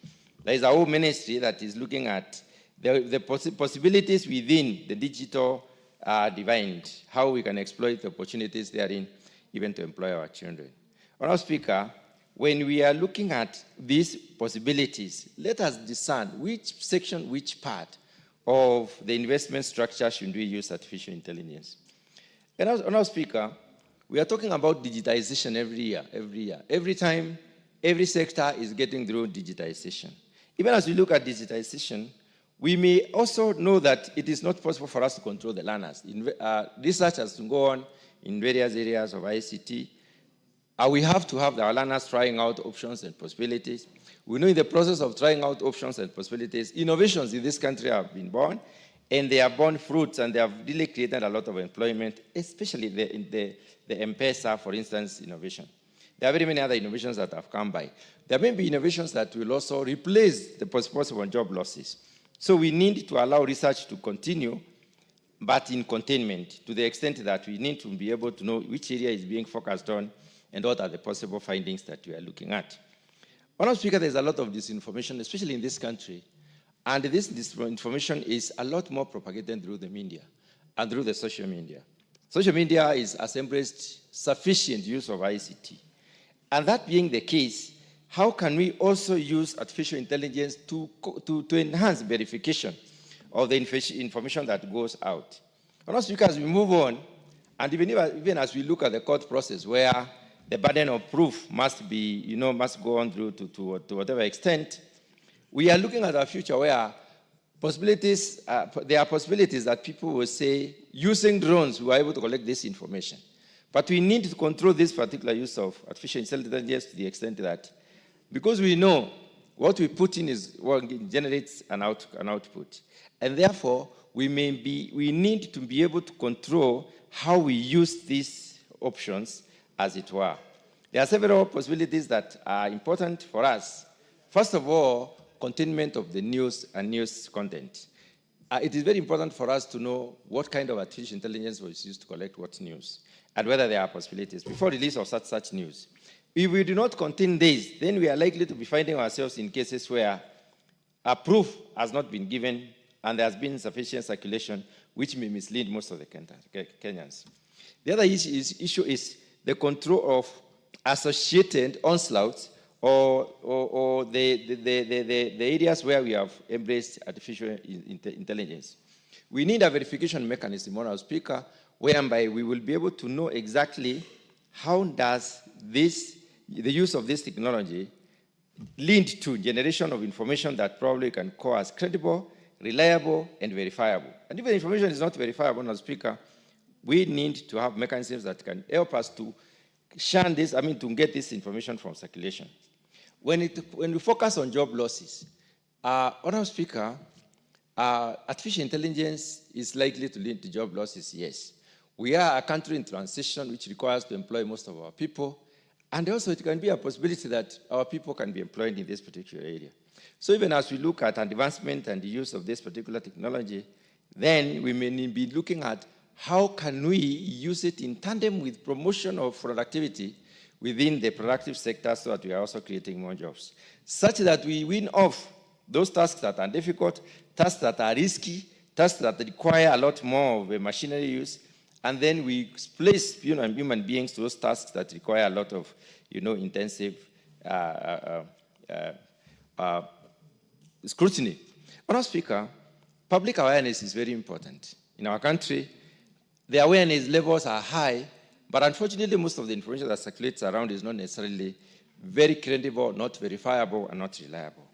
[SPEAKER 11] There is a whole ministry that is looking at the possibilities within the digital divide, how we can exploit the opportunities therein, even to employ our children. Honourable Speaker, when we are looking at these possibilities, let us discern which section, which part of the investment structure should we use artificial intelligence. And Honourable Speaker, we are talking about digitization every year. Every time, every sector is getting through digitization. Even as we look at digitization, we may also know that it is not possible for us to control the learners. Research has to go on in various areas of ICT. We have to have our learners trying out options and possibilities. We know in the process of trying out options and possibilities, innovations in this country have been born, and they have borne fruits, and they have really created a lot of employment, especially the M-Pesa, for instance, innovation. There are very many other innovations that have come by. There may be innovations that will also replace the possible job losses. So we need to allow research to continue, but in containment, to the extent that we need to be able to know which area is being focused on and what are the possible findings that we are looking at. Honourable Speaker, there's a lot of disinformation, especially in this country, and this disinformation is a lot more propagated through the media and through the social media. Social media has embraced sufficient use of ICT. And that being the case, how can we also use artificial intelligence to enhance verification of the information that goes out? Honourable Speaker, as we move on, and even as we look at the court process where the burden of proof must be, must go on through to whatever extent, we are looking at a future where there are possibilities that people will say, using drones, we are able to collect this information. But we need to control this particular use of artificial intelligence to the extent that, because we know what we put in is what generates an output. And therefore, we need to be able to control how we use these options, as it were. There are several possibilities that are important for us. First of all, containment of the news and news content. It is very important for us to know what kind of artificial intelligence was used to collect what news, and whether there are possibilities before release of such news. If we do not contain this, then we are likely to be finding ourselves in cases where a proof has not been given and there has been sufficient circulation, which may mislead most of the Kenyans. The other issue is the control of associated onslaughts or the areas where we have embraced artificial intelligence. We need a verification mechanism, Honourable Speaker, whereby we will be able to know exactly how does the use of this technology lead to generation of information that probably can call as credible, reliable, and verifiable. And if the information is not verifiable, Honourable Speaker, we need to have mechanisms that can help us to shun this, to get this information from circulation. When we focus on job losses, Honourable Speaker, artificial intelligence is likely to lead to job losses, yes. We are a country in transition which requires to employ most of our people, and also it can be a possibility that our people can be employed in this particular area. So even as we look at advancement and the use of this particular technology, then we may be looking at how can we use it in tandem with promotion of productivity within the productive sector so that we are also creating more jobs, such that we win off those tasks that are difficult, tasks that are risky, tasks that require a lot more of machinery use, and then we place human beings to those tasks that require a lot of intensive scrutiny. Honourable Speaker, public awareness is very important. In our country, the awareness levels are high, but unfortunately, most of the information that circulates around is not necessarily very credible, not verifiable, and not reliable.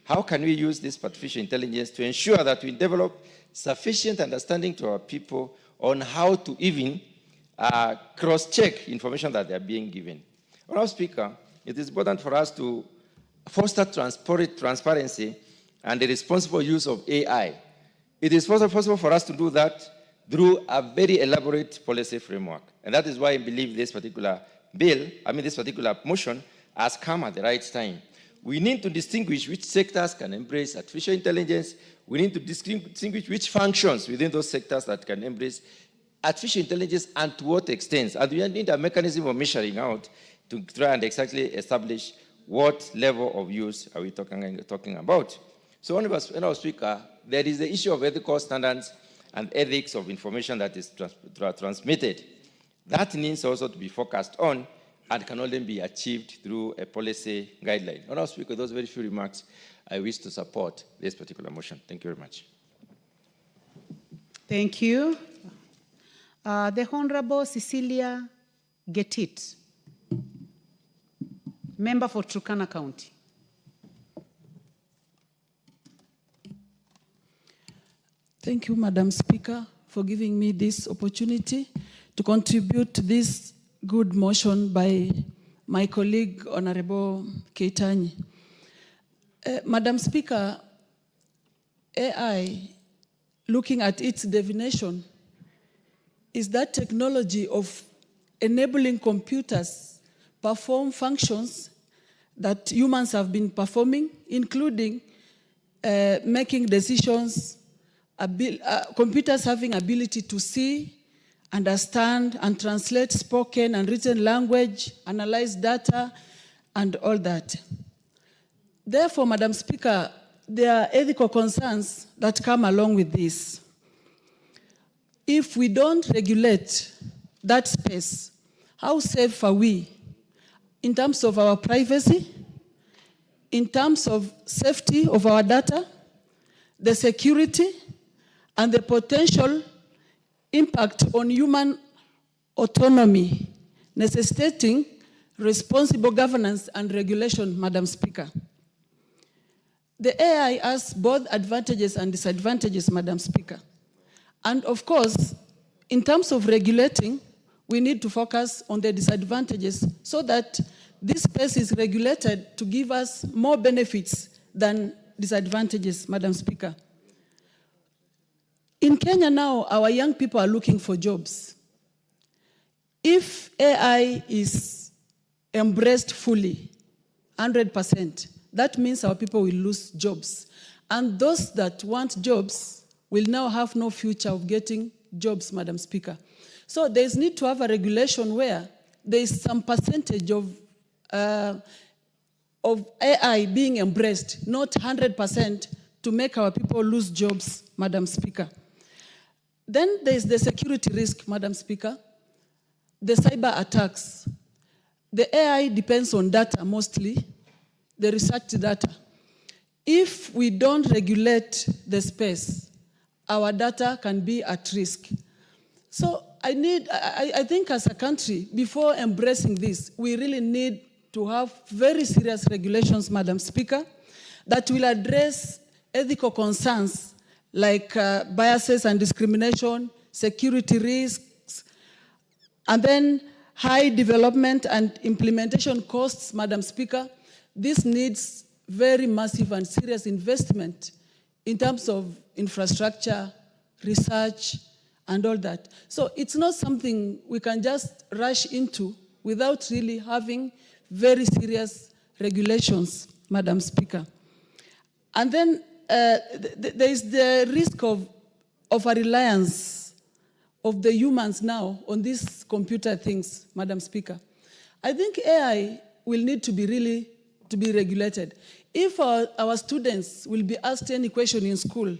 [SPEAKER 11] How can we use this artificial intelligence to ensure that we develop sufficient understanding to our people on how to even cross-check information that they are being given? Honourable Speaker, it is important for us to foster transparency and the responsible use of AI. It is possible for us to do that through a very elaborate policy framework. And that is why I believe this particular bill, this particular motion, has come at the right time. We need to distinguish which sectors can embrace artificial intelligence. We need to distinguish which functions within those sectors that can embrace artificial intelligence and to what extent. And we need a mechanism of measuring out to try and exactly establish what level of use are we talking about. So, Honourable Speaker, there is the issue of ethical standards and ethics of information that is transmitted. That needs also to be focused on and can only be achieved through a policy guideline. Honourable Speaker, with those very few remarks, I wish to support this particular motion. Thank you very much.
[SPEAKER 2] Thank you. The Honourable Cecilia Getit, member for Turkana County.
[SPEAKER 12] Thank you, Madam Speaker, for giving me this opportunity to contribute to this good motion by my colleague, Honorable Keitany. Madam Speaker, AI, looking at its definition, is that technology of enabling computers perform functions that humans have been performing, including making decisions, computers having ability to see, understand, and translate spoken and written language, analyze data, and all that. Therefore, Madam Speaker, there are ethical concerns that come along with this. If we don't regulate that space, how safe are we in terms of our privacy, in terms of safety of our data, the security, and the potential impact on human autonomy, necessitating responsible governance and regulation, Madam Speaker. The AI has both advantages and disadvantages, Madam Speaker. And of course, in terms of regulating, we need to focus on the disadvantages so that this space is regulated to give us more benefits than disadvantages, Madam Speaker. In Kenya now, our young people are looking for jobs. If AI is embraced fully, 100%, that means our people will lose jobs. And those that want jobs will now have no future of getting jobs, Madam Speaker. So there's need to have a regulation where there is some percentage of AI being embraced, not 100%, to make our people lose jobs, Madam Speaker. Then there's the security risk, Madam Speaker, the cyber attacks. The AI depends on data mostly, the research data. If we don't regulate the space, our data can be at risk. So I think as a country, before embracing this, we really need to have very serious regulations, Madam Speaker, that will address ethical concerns like biases and discrimination, security risks, and then high development and implementation costs, Madam Speaker. This needs very massive and serious investment in terms of infrastructure, research, and all that. So it's not something we can just rush into without really having very serious regulations, Madam Speaker. And then there is the risk of a reliance of the humans now on these computer things, Madam Speaker. I think AI will need to be regulated. If our students will be asked any question in school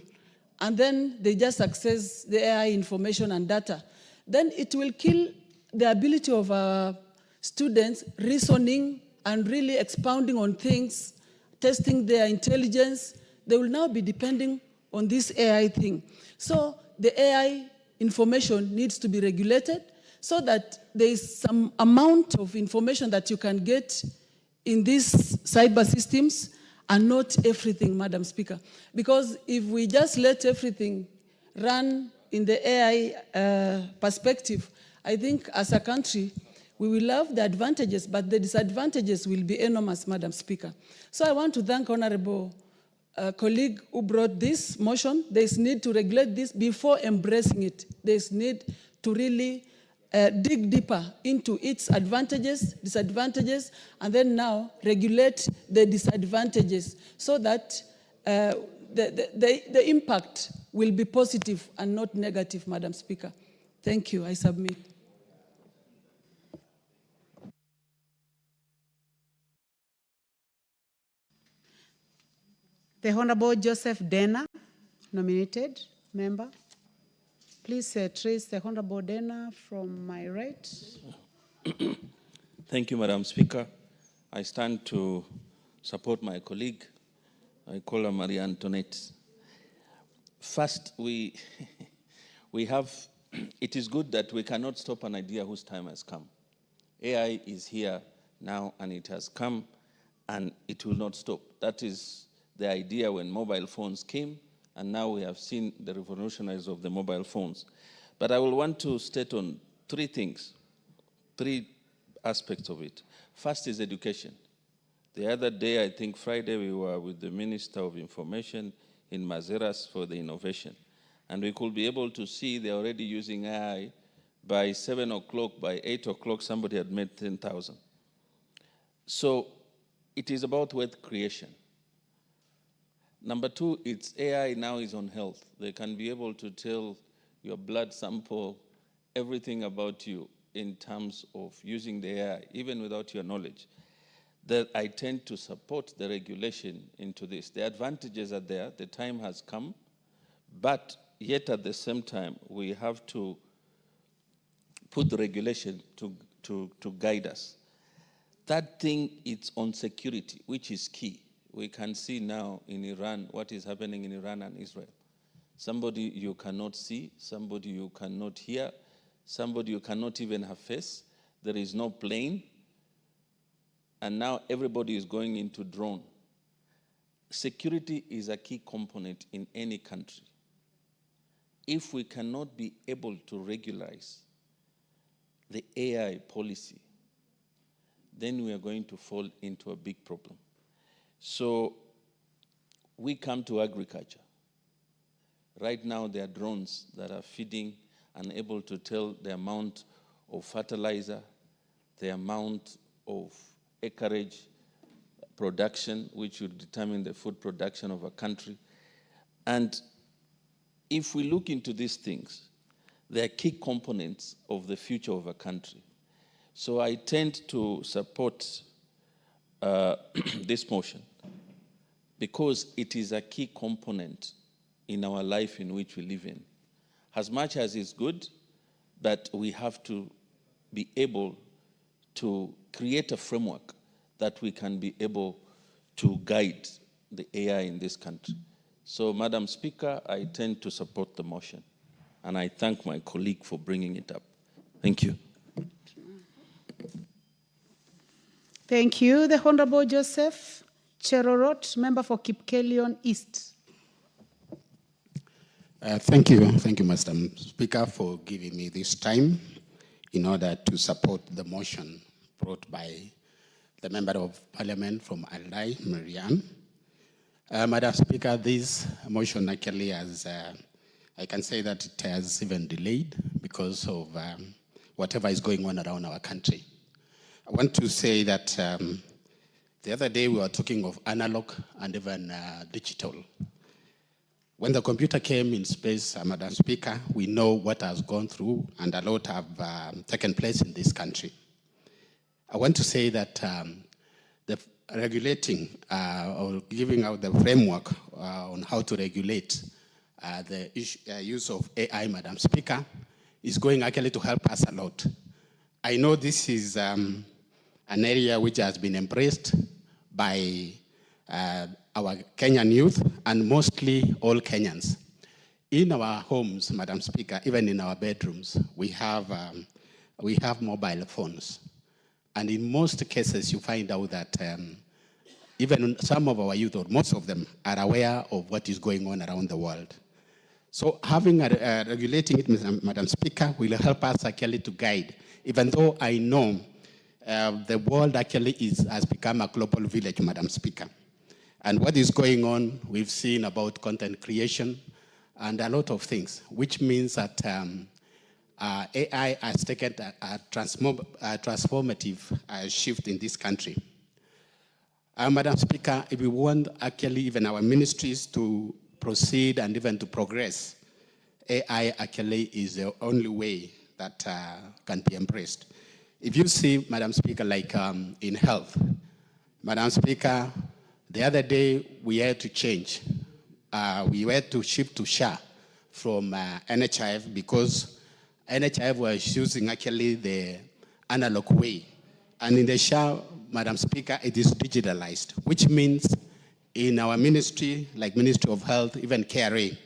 [SPEAKER 12] and then they just access the AI information and data, then it will kill the ability of our students reasoning and really expounding on things, testing their intelligence. They will now be depending on this AI thing. So the AI information needs to be regulated so that there is some amount of information that you can get in these cyber systems and not everything, Madam Speaker. Because if we just let everything run in the AI perspective, I think as a country, we will have the advantages, but the disadvantages will be enormous, Madam Speaker. So I want to thank Honorable colleague who brought this motion. There's need to regulate this before embracing it. There's need to really dig deeper into its advantages, disadvantages, and then now regulate the disadvantages so that the impact will be positive and not negative, Madam Speaker. Thank you. I submit.
[SPEAKER 2] The Honorable Joseph Dena, nominated member. Please trace the Honorable Dena from my right.
[SPEAKER 13] Thank you, Madam Speaker. I stand to support my colleague. I call her Maria Antoinette. First, we have, it is good that we cannot stop an idea whose time has come. AI is here now and it has come and it will not stop. That is the idea when mobile phones came, and now we have seen the revolutionaries of the mobile phones. But I will want to state on three things, three aspects of it. First is education. The other day, I think Friday, we were with the Minister of Information in Mazeras for the innovation. And we could be able to see they're already using AI. By 7 o'clock, by 8 o'clock, somebody had made 10,000. So it is about wealth creation. Number two, it's AI now is on health. They can be able to tell your blood sample, everything about you in terms of using the AI, even without your knowledge. That I tend to support the regulation into this. The advantages are there, the time has come, but yet at the same time, we have to put the regulation to guide us. Third thing, it's on security, which is key. We can see now in Iran what is happening in Iran and Israel. Somebody you cannot see, somebody you cannot hear, somebody you cannot even have face. There is no plane. And now everybody is going into drone. Security is a key component in any country. If we cannot be able to regularize the AI policy, then we are going to fall into a big problem. So we come to agriculture. Right now, there are drones that are feeding and able to tell the amount of fertilizer, the amount of acreage production, which would determine the food production of a country. And if we look into these things, they are key components of the future of a country. So I tend to support this motion because it is a key component in our life in which we live in. As much as it's good, but we have to be able to create a framework that we can be able to guide the AI in this country. So, Madam Speaker, I tend to support the motion, and I thank my colleague for bringing it up. Thank you.
[SPEAKER 2] Thank you. The Honorable Joseph Cherorot, member for Kipkelion East.
[SPEAKER 14] Thank you, Madam Speaker, for giving me this time in order to support the motion brought by the Member of Parliament from Aldai, Marianne. Madam Speaker, this motion actually has, I can say that it has even delayed because of whatever is going on around our country. I want to say that the other day we were talking of analog and even digital. When the computer came in space, Madam Speaker, we know what has gone through and a lot have taken place in this country. I want to say that the regulating or giving out the framework on how to regulate the use of AI, Madam Speaker, is going actually to help us a lot. I know this is an area which has been embraced by our Kenyan youth and mostly all Kenyans. In our homes, Madam Speaker, even in our bedrooms, we have mobile phones. And in most cases, you find out that even some of our youth, or most of them, are aware of what is going on around the world. So having regulating it, Madam Speaker, will help us actually to guide, even though I know the world actually has become a global village, Madam Speaker. And what is going on, we've seen about content creation and a lot of things, which means that AI has taken a transformative shift in this country. Madam Speaker, if we want actually even our ministries to proceed and even to progress, AI actually is the only way that can be embraced. If you see, Madam Speaker, like in health, Madam Speaker, the other day we had to change. We had to shift to SHA from NHIF because NHIF was using actually the analog way. And in the SHA, Madam Speaker, it is digitalized, which means in our ministry, like Ministry of Health, even KRA,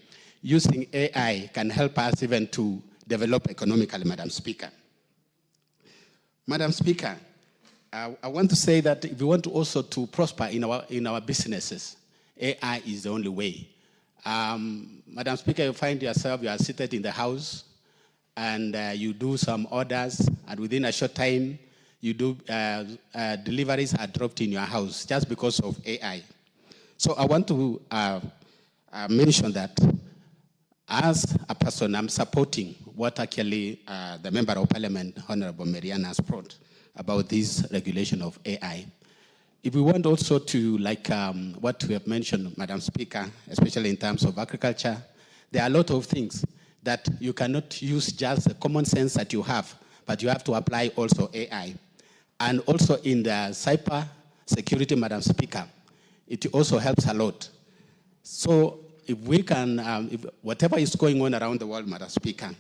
[SPEAKER 14] using AI can help us even to develop economically, Madam Speaker. Madam Speaker, I want to say that if we want to also to prosper in our businesses, AI is the only way. Madam Speaker, you find yourself, you are seated in the house, and you do some orders, and within a short time, you do deliveries are dropped in your house just because of AI. So I want to mention that as a person, I'm supporting what actually the Member of Parliament, Honorable Marianne, has brought about this regulation of AI. If we want also to, like what we have mentioned, Madam Speaker, especially in terms of agriculture, there are a lot of things that you cannot use just the common sense that you have, but you have to apply also AI. And also in the cyber security, Madam Speaker, it also helps a lot. So if we can, if whatever is going on around the world, Madam Speaker,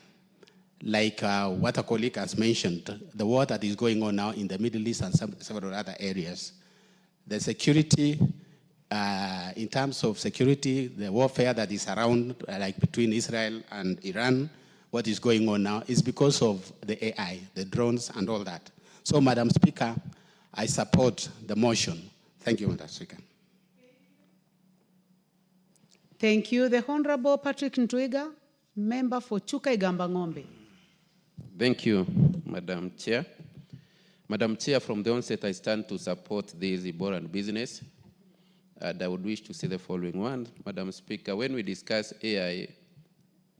[SPEAKER 14] like what a colleague has mentioned, the war that is going on now in the Middle East and several other areas, the security, in terms of security, the warfare that is around, like between Israel and Iran, what is going on now is because of the AI, the drones and all that. So, Madam Speaker, I support the motion. Thank you, Madam Speaker.
[SPEAKER 2] Thank you. The Honorable Patrick Ntwiga, member for Chuka Igamba Ng'ombe.
[SPEAKER 15] Thank you, Madam Chair. Madam Chair, from the onset, I stand to support this Ebola business. And I would wish to say the following one. Madam Speaker, when we discuss AI,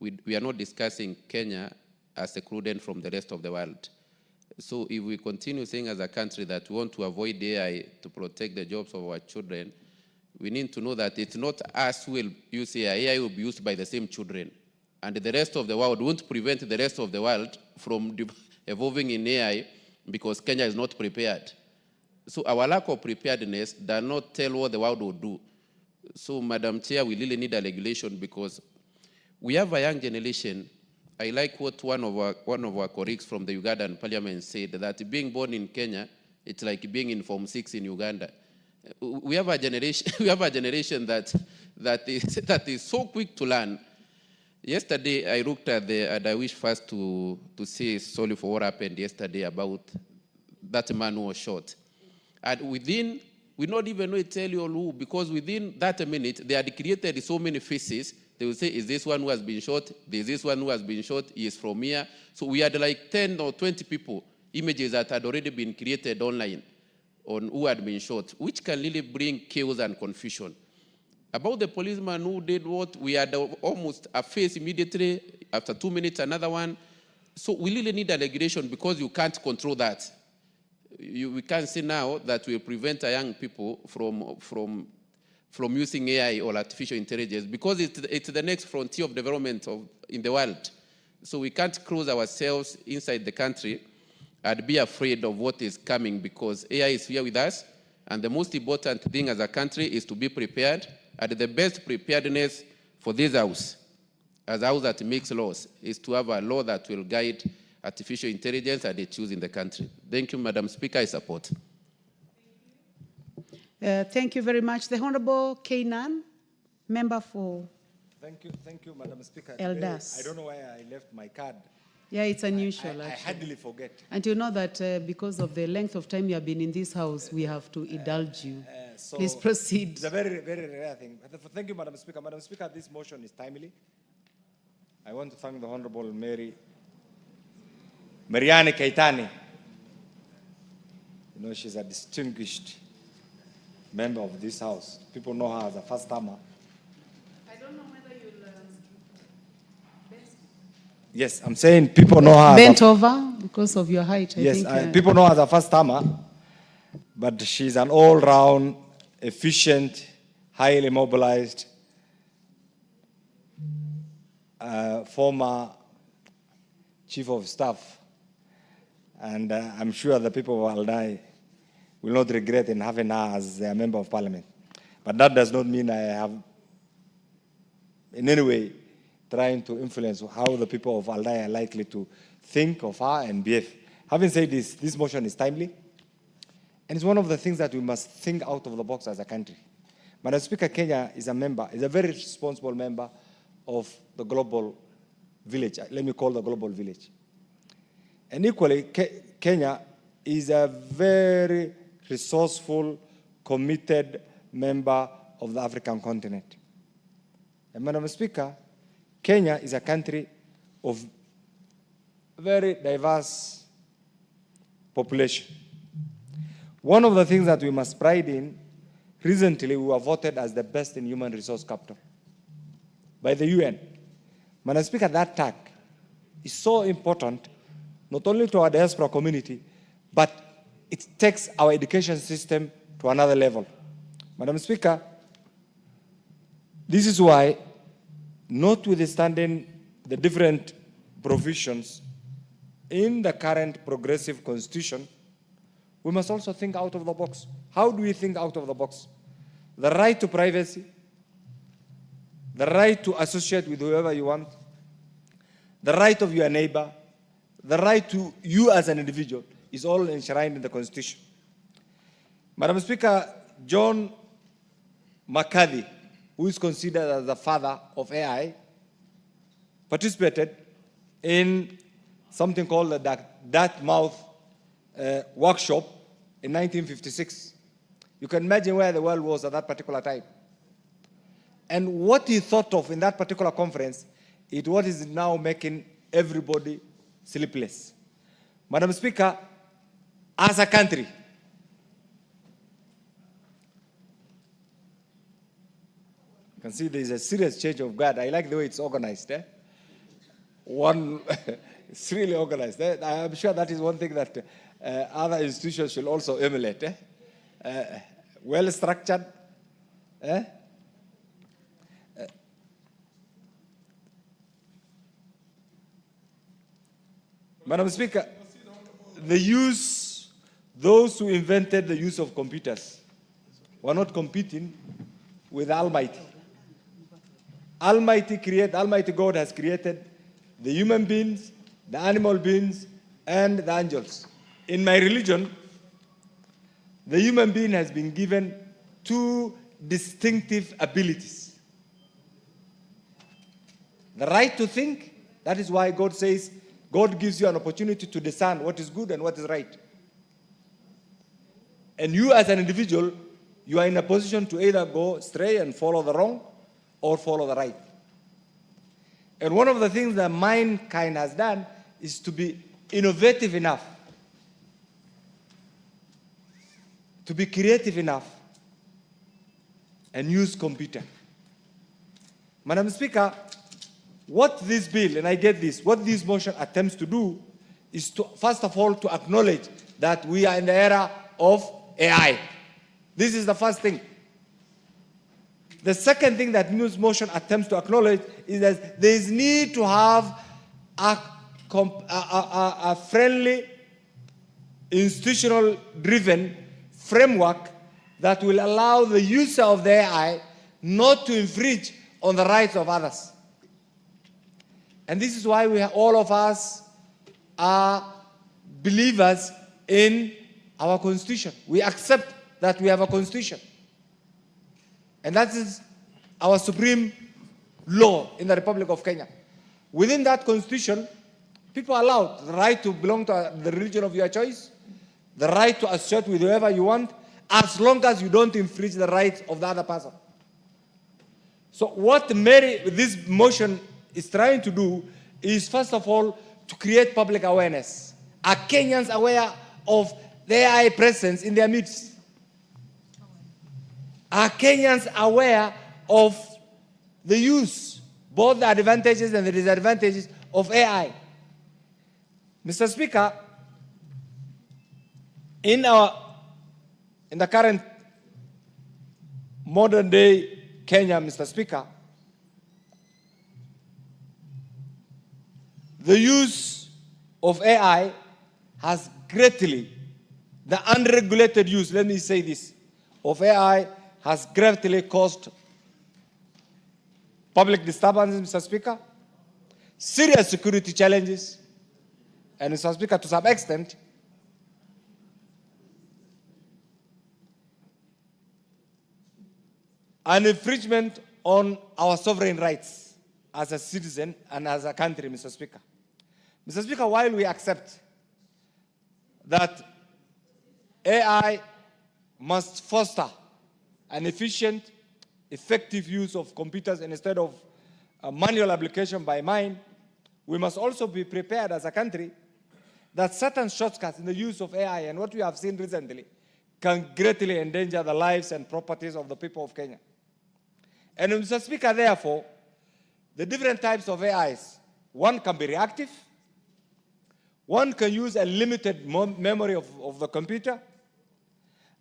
[SPEAKER 15] we are not discussing Kenya as excluded from the rest of the world. So if we continue saying as a country that we want to avoid AI to protect the jobs of our children, we need to know that it's not us who will use AI. AI will be used by the same children. And the rest of the world won't prevent the rest of the world from evolving in AI because Kenya is not prepared. So our lack of preparedness does not tell what the world will do. So, Madam Chair, we really need a regulation because we have a young generation. I like what one of our colleagues from the Ugandan parliament said, that being born in Kenya, it's like being in Form 6 in Uganda. We have a generation that is so quick to learn. Yesterday, I looked at and I wish first to say sorry for what happened yesterday about that man who was shot. And within, we not even know tell you who, because within that minute, they had created so many faces. They will say, is this one who has been shot? There's this one who has been shot. He is from here. So we had like 10 or 20 people, images that had already been created online on who had been shot, which can really bring chaos and confusion. About the policeman who did what, we had almost a face immediately, after 2 minutes, another one. So we really need a regulation because you can't control that. We can't say now that will prevent young people from using AI or artificial intelligence because it's the next frontier of development in the world. So we can't close ourselves inside the country and be afraid of what is coming because AI is here with us. And the most important thing as a country is to be prepared. And the best preparedness for this house, as a house that makes laws, is to have a law that will guide artificial intelligence and its use in the country. Thank you, Madam Speaker. I support.
[SPEAKER 2] Thank you very much. The Honorable Kainan, member for
[SPEAKER 16] Thank you, Madam Speaker.
[SPEAKER 2] Eldas.
[SPEAKER 16] I don't know why I left my card.
[SPEAKER 2] Yeah, it's unusual.
[SPEAKER 16] I hardly forget.
[SPEAKER 2] And you know that because of the length of time you have been in this house, we have to indulge you. Please proceed.
[SPEAKER 16] It's a very, very rare thing. Thank you, Madam Speaker. Madam Speaker, this motion is timely. I want to thank the Honorable Mariani Keitani. You know, she's a distinguished member of this house. People know her as a first-timer.
[SPEAKER 2] I don't know whether you'll...
[SPEAKER 16] Yes, I'm saying people know her.
[SPEAKER 2] Bent over because of your height, I
[SPEAKER 16] yes,
[SPEAKER 2] think.
[SPEAKER 16] People know her as a first-timer, but she's an all-round, efficient, highly mobilized, former chief of staff. And I'm sure the people of Aldai will not regret in having her as a member of parliament. But that does not mean I have in any way trying to influence how the people of Aldai are likely to think of her and behave. Having said this, this motion is timely. And it's one of the things that we must think out of the box as a country. Madam Speaker, Kenya is a very responsible member of the global village. Let me call the global village. And equally, Kenya is a very resourceful, committed member of the African continent. And Madam Speaker, Kenya is a country of very diverse population. One of the things that we must pride in, recently we were voted as the best in human resource capital by the UN. Madam Speaker, that tag is so important, not only to our diaspora community, but it takes our education system to another level. Madam Speaker, this is why, notwithstanding the different provisions in the current progressive constitution, we must also think out of the box. How do we think out of the box? The right to privacy, the right to associate with whoever you want, the right of your neighbor, the right to you as an individual is all enshrined in the Constitution. Madam Speaker, John McCarthy, who is considered as the father of AI, participated in something called the Dartmouth workshop in 1956. You can imagine where the world was at that particular time. And what he thought of in that particular conference is what is now making everybody sleepless. Madam Speaker, as a country, you can see there is a serious change of guard. I like the way it's organized. one, it's really organized. I'm sure that is one thing that other institutions should also emulate. Well structured. Madam Speaker, those who invented the use of computers were not competing with Almighty. Almighty God has created the human beings, the animal beings, and the angels. In my religion, the human being has been given two distinctive abilities. The right to think, that is why God says, God gives you an opportunity to discern what is good and what is right. And you as an individual, you are in a position to either go astray and follow the wrong or follow the right. And one of the things that mankind has done is to be innovative enough, to be creative enough, and use computer. Madam Speaker, what this bill, and I get this, what this motion attempts to do is to, first of all, to acknowledge that we are in the era of AI. This is the first thing. The second thing that this motion attempts to acknowledge is that there is need to have a friendly, institutional-driven framework that will allow the user of the AI not to infringe on the rights of others. And this is why all of us are believers in our Constitution. We accept that we have a Constitution. And that is our supreme law in the Republic of Kenya. Within that Constitution, people are allowed the right to belong to the religion of your choice, the right to associate with whoever you want, as long as you don't infringe the rights of the other person. So what this motion is trying to do is, first of all, to create public awareness. Are Kenyans aware of the AI presence in their midst? Are Kenyans aware of the use, both the advantages and the disadvantages of AI? Mr. Speaker, in the current modern day Kenya, Mr. Speaker, the use of AI has greatly, the unregulated use, let me say this, of AI has greatly caused public disturbances, Mr. Speaker, serious security challenges, and Mr. Speaker, to some extent, an infringement on our sovereign rights as a citizen and as a country, Mr. Speaker. Mr. Speaker, while we accept that AI must foster an efficient, effective use of computers instead of manual application by mind, we must also be prepared as a country that certain shortcuts in the use of AI and what we have seen recently can greatly endanger the lives and properties of the people of Kenya. And Mr. Speaker, therefore, the different types of AIs, one can be reactive, one can use a limited memory of the computer,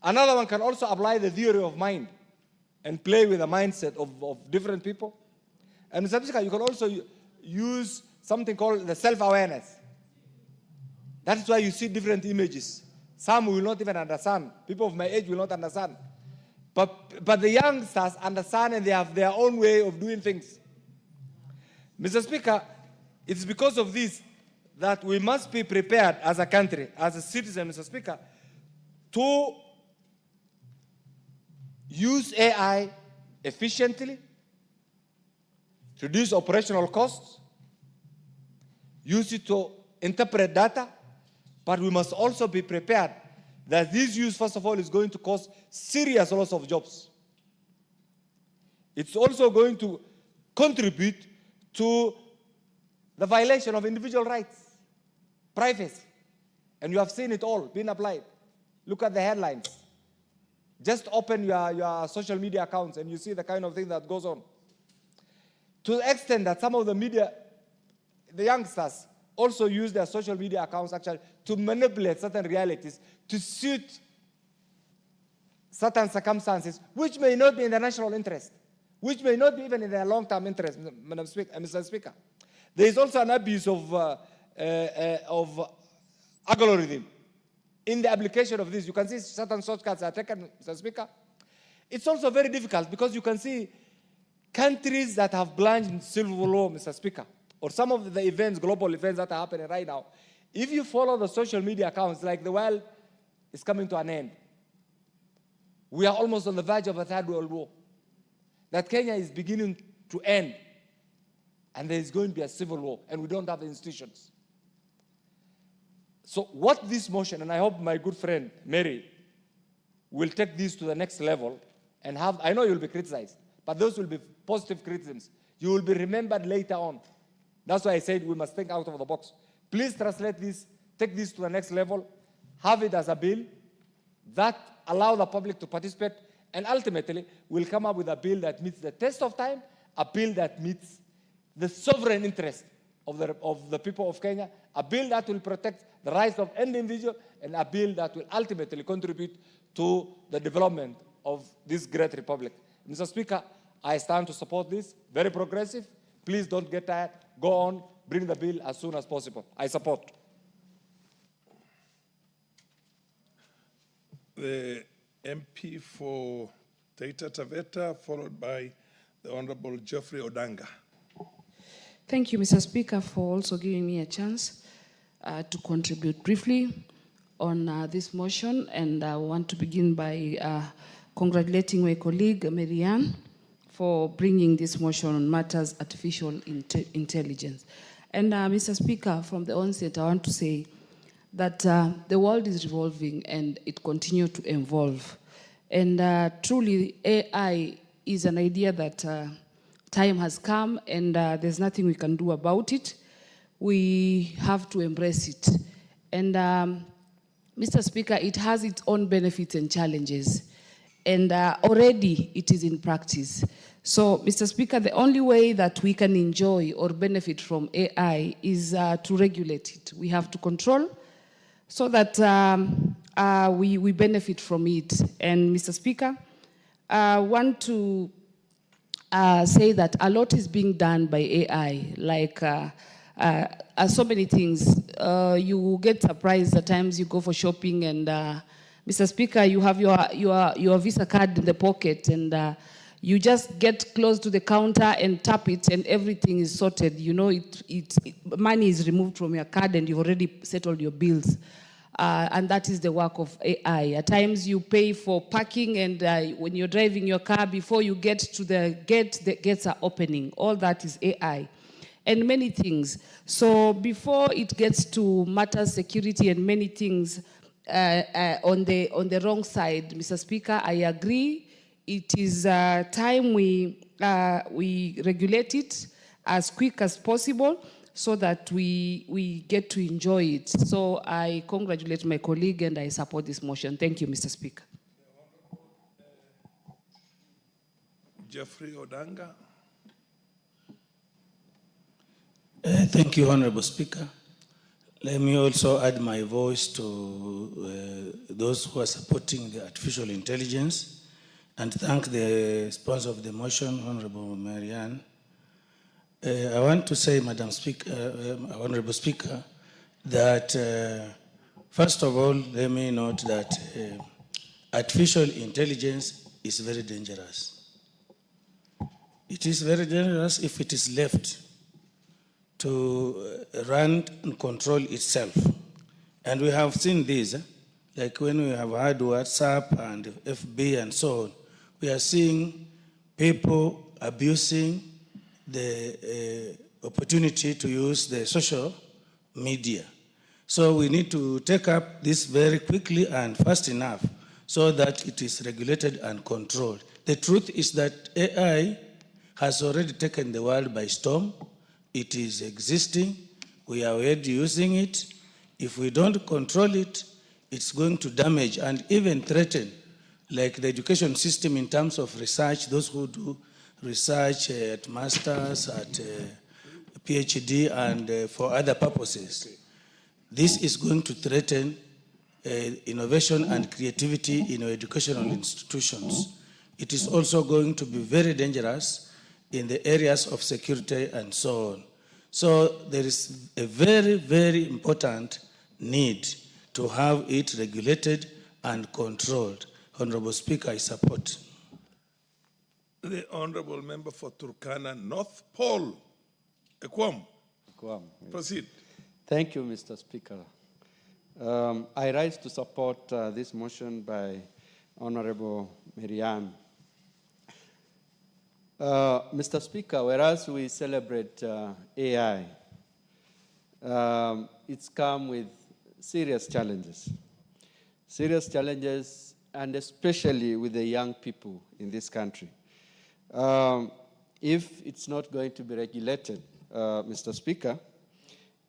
[SPEAKER 16] another one can also apply the theory of mind and play with the mindset of different people. And Mr. Speaker, you can also use something called the self-awareness. That's why you see different images. Some will not even understand. People of my age will not understand. But the youngsters understand and they have their own way of doing things. Mr. Speaker, it's because of this that we must be prepared as a country, as a citizen, Mr. Speaker, to use AI efficiently, to reduce operational costs, use it to interpret data, but we must also be prepared that this use, first of all, is going to cause serious loss of jobs. It's also going to contribute to the violation of individual rights, privacy. And you have seen it all being applied. Look at the headlines. Just open your social media accounts and you see the kind of thing that goes on. To the extent that some of the media, the youngsters also use their social media accounts actually to manipulate certain realities to suit certain circumstances which may not be in the national interest, which may not be even in their long-term interest, Mr. Speaker. There is also an abuse of algorithm in the application of this. You can see certain shortcuts are taken, Mr. Speaker. It's also very difficult because you can see countries that have plunged in civil war, Mr. Speaker, or some of the events, global events that are happening right now. If you follow the social media accounts, like the world is coming to an end. We are almost on the verge of a third world war. That Kenya is beginning to end. And there is going to be a civil war, and we don't have the institutions. So what this motion, and I hope my good friend Mary will take this to the next level and have, I know you'll be criticized, but those will be positive criticisms. You will be remembered later on. That's why I said we must think out of the box. Please translate this, take this to the next level, have it as a bill that allow the public to participate, and ultimately we'll come up with a bill that meets the test of time, a bill that meets the sovereign interest of the people of Kenya, a bill that will protect the rights of any individual, and a bill that will ultimately contribute to the development of this great republic. Mr. Speaker, I stand to support this, very progressive. Please don't get tired. Go on, bring the bill as soon as possible. I support.
[SPEAKER 17] The MP for Taita Taveta, followed by the Honorable Geoffrey Odanga.
[SPEAKER 18] Thank you, Mr. Speaker, for also giving me a chance to contribute briefly on this motion. And I want to begin by congratulating my colleague, Marianne, for bringing this motion on matters artificial intelligence. And Mr. Speaker, from the onset, I want to say that the world is revolving and it continues to evolve. And truly, AI is an idea that time has come and there's nothing we can do about it. We have to embrace it. And Mr. Speaker, it has its own benefits and challenges. And already it is in practice. So, Mr. Speaker, the only way that we can enjoy or benefit from AI is to regulate it. We have to control so that we benefit from it. And Mr. Speaker, I want to say that a lot is being done by AI, like so many things. You get surprised at times you go for shopping and Mr. Speaker, you have your Visa card in the pocket and you just get close to the counter and tap it and everything is sorted. You know, money is removed from your card and you've already settled your bills. And that is the work of AI. At times you pay for parking and when you're driving your car, before you get to the gate, the gates are opening. All that is AI. And many things. So before it gets to matters security and many things on the wrong side, Mr. Speaker, I agree. It is time we regulate it as quick as possible so that we get to enjoy it. So I congratulate my colleague and I support this motion. Thank you, Mr. Speaker.
[SPEAKER 17] Geoffrey Odanga.
[SPEAKER 19] Thank you, Honorable Speaker. Let me also add my voice to those who are supporting the artificial intelligence and thank the sponsor of the motion, Honorable Marianne. I want to say, Madam Speaker, Honorable Speaker, that first of all, let me note that artificial intelligence is very dangerous. It is very dangerous if it is left to run and control itself. And we have seen this, like when we have had WhatsApp and FB and so on, we are seeing people abusing the opportunity to use the social media. So we need to take up this very quickly and fast enough so that it is regulated and controlled. The truth is that AI has already taken the world by storm. It is existing. We are already using it. If we don't control it, it's going to damage and even threaten, like the education system in terms of research, those who do research at masters, at PhD and for other purposes. This is going to threaten innovation and creativity in our educational institutions. It is also going to be very dangerous in the areas of security and so on. So there is a very, very important need to have it regulated and controlled. Honorable Speaker, I support.
[SPEAKER 17] The Honorable Member for Turkana North, Paul Ekwam. Proceed.
[SPEAKER 20] Thank you, Mr. Speaker. I rise to support this motion by Honorable Marianne. Mr. Speaker, whereas we celebrate AI, it's come with serious challenges. Serious challenges, and especially with the young people in this country. If it's not going to be regulated, Mr. Speaker,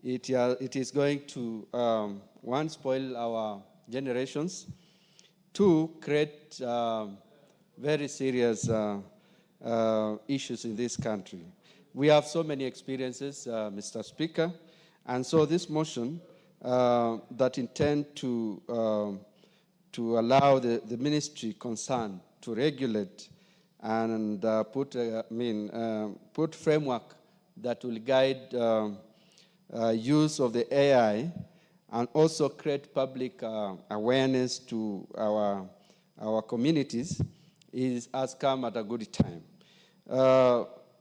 [SPEAKER 20] it is going to, one, spoil our generations, two, create very serious issues in this country. We have so many experiences, Mr. Speaker, and so this motion that intend to allow the ministry concerned to regulate and put framework that will guide use of the AI and also create public awareness to our communities has come at a good time.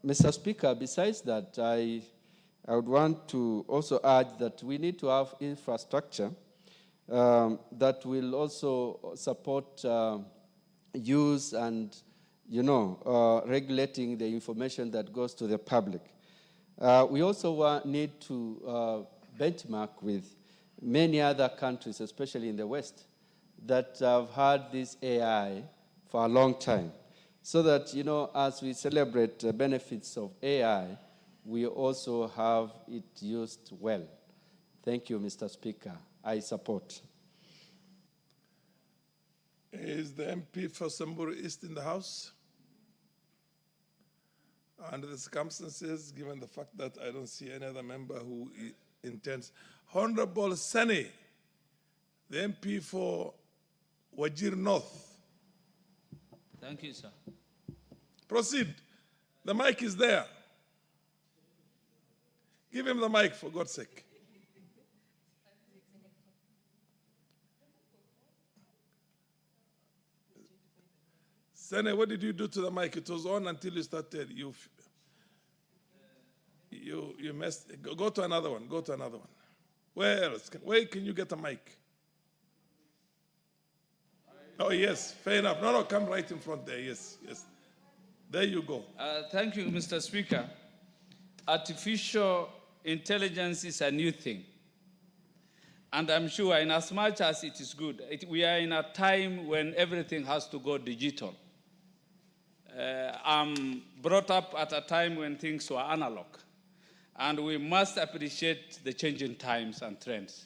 [SPEAKER 20] Mr. Speaker, besides that, I would want to also add that we need to have infrastructure that will also support use and, regulating the information that goes to the public. We also need to benchmark with many other countries, especially in the West, that have had this AI for a long time, so that, as we celebrate the benefits of AI, we also have it used well. Thank you, Mr. Speaker. I support.
[SPEAKER 17] Is the MP for Samburu East in the House? Under the circumstances, given the fact that I don't see any other member who intends. Honorable Sani, the MP for Wajir North.
[SPEAKER 21] Thank you, sir.
[SPEAKER 17] Proceed. The mic is there. Give him the mic, for God's sake. Sene, what did you do to the mic? It was on until you started. You messed. Go to another one. Go to another one. Where else? Where can you get a mic? Oh, yes. Fair enough. No, come right in front there. Yes, yes. There you go.
[SPEAKER 21] Thank you, Mr. Speaker. Artificial intelligence is a new thing. And I'm sure in as much as it is good, we are in a time when everything has to go digital. I'm brought up at a time when things were analog. And we must appreciate the changing times and trends.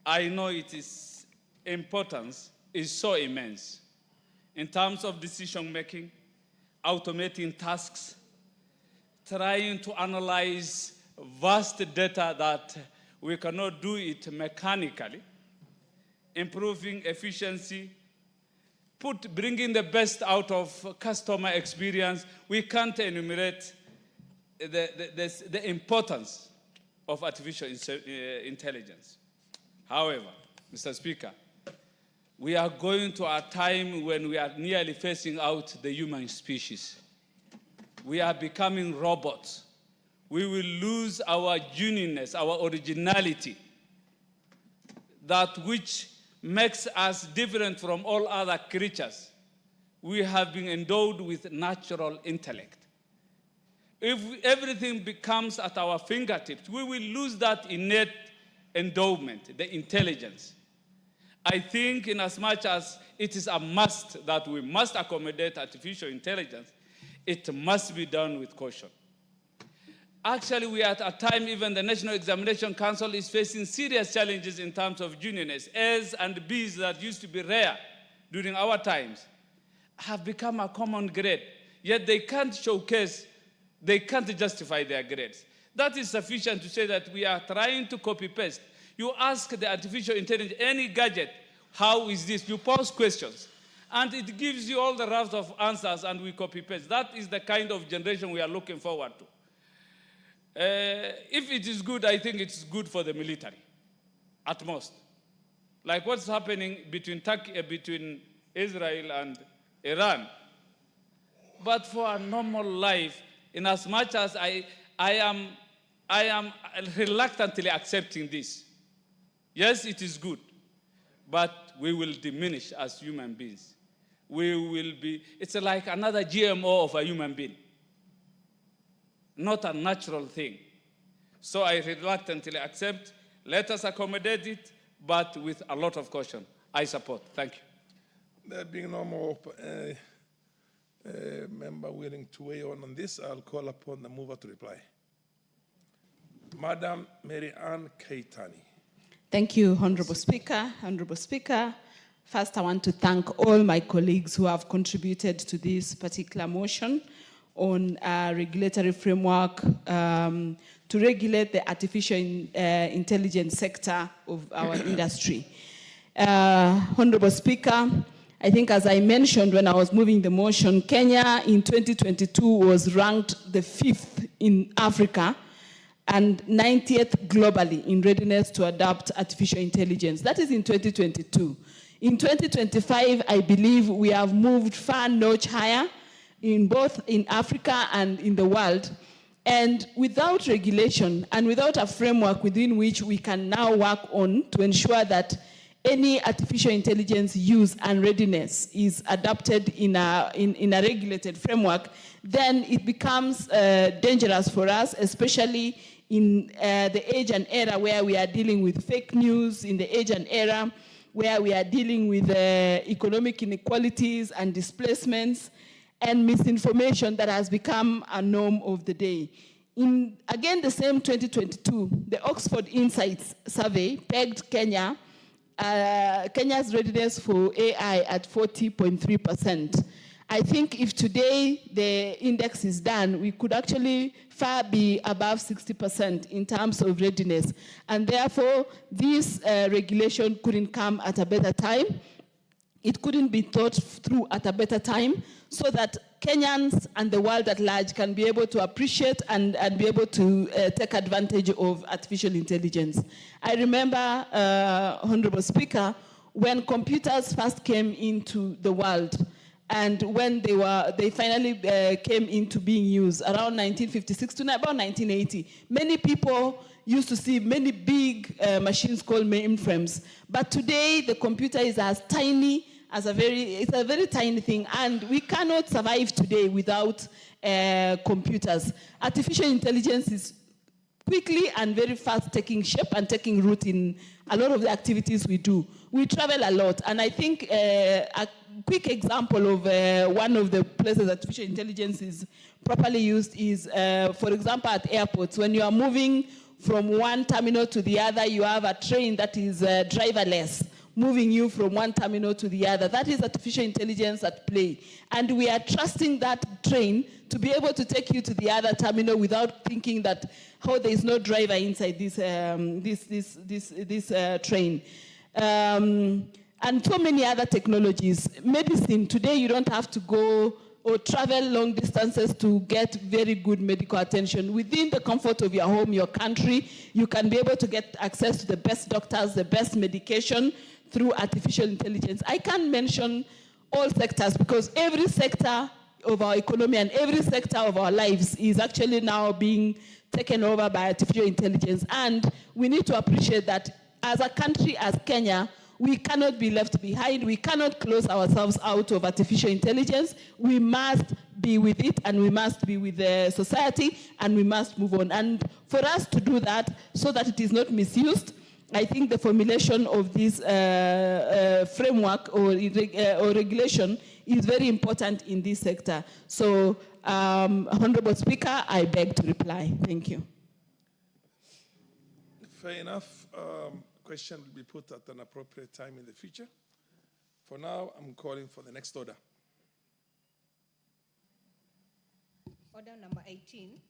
[SPEAKER 21] I know its importance is so immense in terms of decision making, automating tasks, trying to analyze vast data that we cannot do it mechanically, improving efficiency, bringing the best out of customer experience. We can't enumerate the importance of artificial intelligence. However, Mr. Speaker, we are going to a time when we are nearly phasing out the human species. We are becoming robots. We will lose our uniqueness, our originality, that which makes us different from all other creatures. We have been endowed with natural intellect. If everything becomes at our fingertips, we will lose that innate endowment, the intelligence. I think in as much as it is a must that we must accommodate artificial intelligence, it must be done with caution. Actually, we are at a time even the National Examination Council is facing serious challenges in terms of juniorness. A's and B's that used to be rare during our times have become a common grade, yet they can't showcase, they can't justify their grades. That is sufficient to say that we are trying to copy-paste. You ask the artificial intelligence, any gadget, how is this? You pose questions. And it gives you all the raft of answers, and we copy-paste. That is the kind of generation we are looking forward to. If it is good, I think it's good for the military, at most. Like what's happening between Israel and Iran. But for a normal life, in as much as I am reluctantly accepting this. Yes, it is good, but we will diminish as human beings. We will be, it's like another GMO of a human being, not a natural thing. So I reluctantly accept. Let us accommodate it, but with a lot of caution. I support. Thank you.
[SPEAKER 17] There being no more member willing to weigh on this, I'll call upon the mover to reply. Madam Mary Ann Keitani.
[SPEAKER 6] Thank you, Honorable Speaker. Honorable Speaker, first I want to thank all my colleagues who have contributed to this particular motion on a regulatory framework to regulate the artificial intelligence sector of our industry. Honorable Speaker, I think as I mentioned when I was moving the motion, Kenya in 2022 was ranked the 5th in Africa and 90th globally in readiness to adopt artificial intelligence. That is in 2022. In 2025, I believe we have moved far notch higher in both in Africa and in the world. And without regulation and without a framework within which we can now work on to ensure that any artificial intelligence use and readiness is adopted in a regulated framework, then it becomes dangerous for us, especially in the age and era where we are dealing with fake news, in the age and era where we are dealing with economic inequalities and displacements and misinformation that has become a norm of the day. In, again, the same 2022, the Oxford Insights survey pegged Kenya's readiness for AI at 40.3%. I think if today the index is done, we could actually far be above 60% in terms of readiness. And therefore, this regulation couldn't come at a better time. It couldn't be thought through at a better time so that Kenyans and the world at large can be able to appreciate and be able to take advantage of artificial intelligence. I remember, Honorable Speaker, when computers first came into the world and when they finally came into being used around 1956 to about 1980, many people used to see many big machines called mainframes. But today, the computer is as tiny as it's a very tiny thing, and we cannot survive today without computers. Artificial intelligence is quickly and very fast taking shape and taking root in a lot of the activities we do. We travel a lot, and I think a quick example of one of the places artificial intelligence is properly used is, for example, at airports. When you are moving from one terminal to the other, you have a train that is driverless, moving you from one terminal to the other. That is artificial intelligence at play. And we are trusting that train to be able to take you to the other terminal without thinking that, oh, there is no driver inside this train. And so many other technologies. Medicine, today you don't have to go or travel long distances to get very good medical attention. Within the comfort of your home, your country, you can be able to get access to the best doctors, the best medication through artificial intelligence. I can't mention all sectors because every sector of our economy and every sector of our lives is actually now being taken over by artificial intelligence. And we need to appreciate that as a country, as Kenya, we cannot be left behind. We cannot close ourselves out of artificial intelligence. We must be with it, and we must be with the society, and we must move on. And for us to do that so that it is not misused, I think the formulation of this framework or regulation is very important in this sector. So, Honorable Speaker, I beg to reply. Thank you.
[SPEAKER 17] Fair enough. Question will be put at an appropriate time in the future. For now, I'm calling for the next order.
[SPEAKER 5] Order number 18.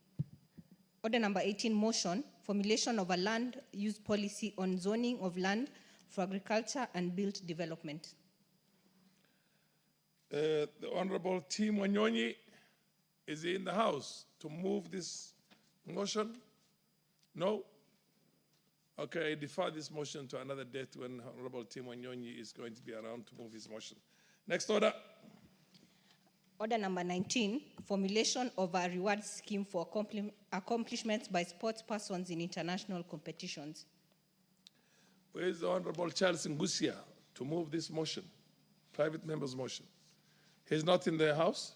[SPEAKER 3] Order number 18, motion, formulation of a land use policy on zoning of land for agriculture and built development.
[SPEAKER 17] The Honorable Tim Wanyonyi is in the House to move this motion? No? Okay, I defer this motion to another date when Honorable Tim Wanyonyi is going to be around to move his motion. Next order.
[SPEAKER 3] Order number 19, formulation of a reward scheme for accomplishments by sports persons in international competitions.
[SPEAKER 17] Where is the Honorable Charles Ngusia to move this motion, private member's motion? He's not in the House?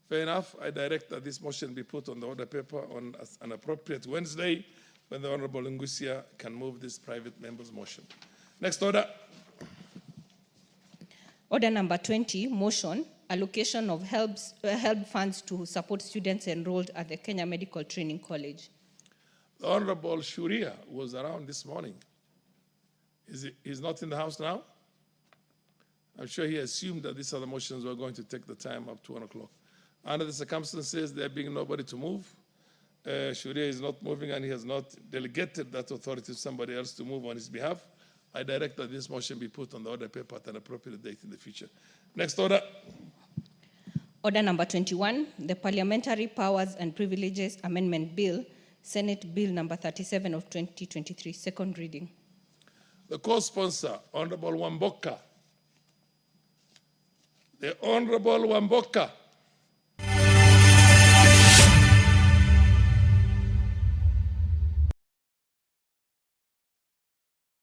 [SPEAKER 17] Fair enough. I direct that this motion be put on the order paper on an appropriate Wednesday when the Honorable Ngusia can move this private member's motion. Next order.
[SPEAKER 3] Order number 20, motion, allocation of help funds to support students enrolled at the Kenya Medical Training College.
[SPEAKER 17] The Honorable Shuria was around this morning. He's not in the House now? I'm sure he assumed that these other motions were going to take the time up to 1 o'clock. Under the circumstances, there being nobody to move, Shuria is not moving and he has not delegated that authority to somebody else to move on his behalf. I direct that this motion be put on the order paper at an appropriate date in the future. Next order.
[SPEAKER 3] Order number 21, the Parliamentary Powers and Privileges Amendment Bill, Senate Bill number 37 of 2023, second reading.
[SPEAKER 17] The co-sponsor, Honorable Wamboka. The Honorable Wamboka.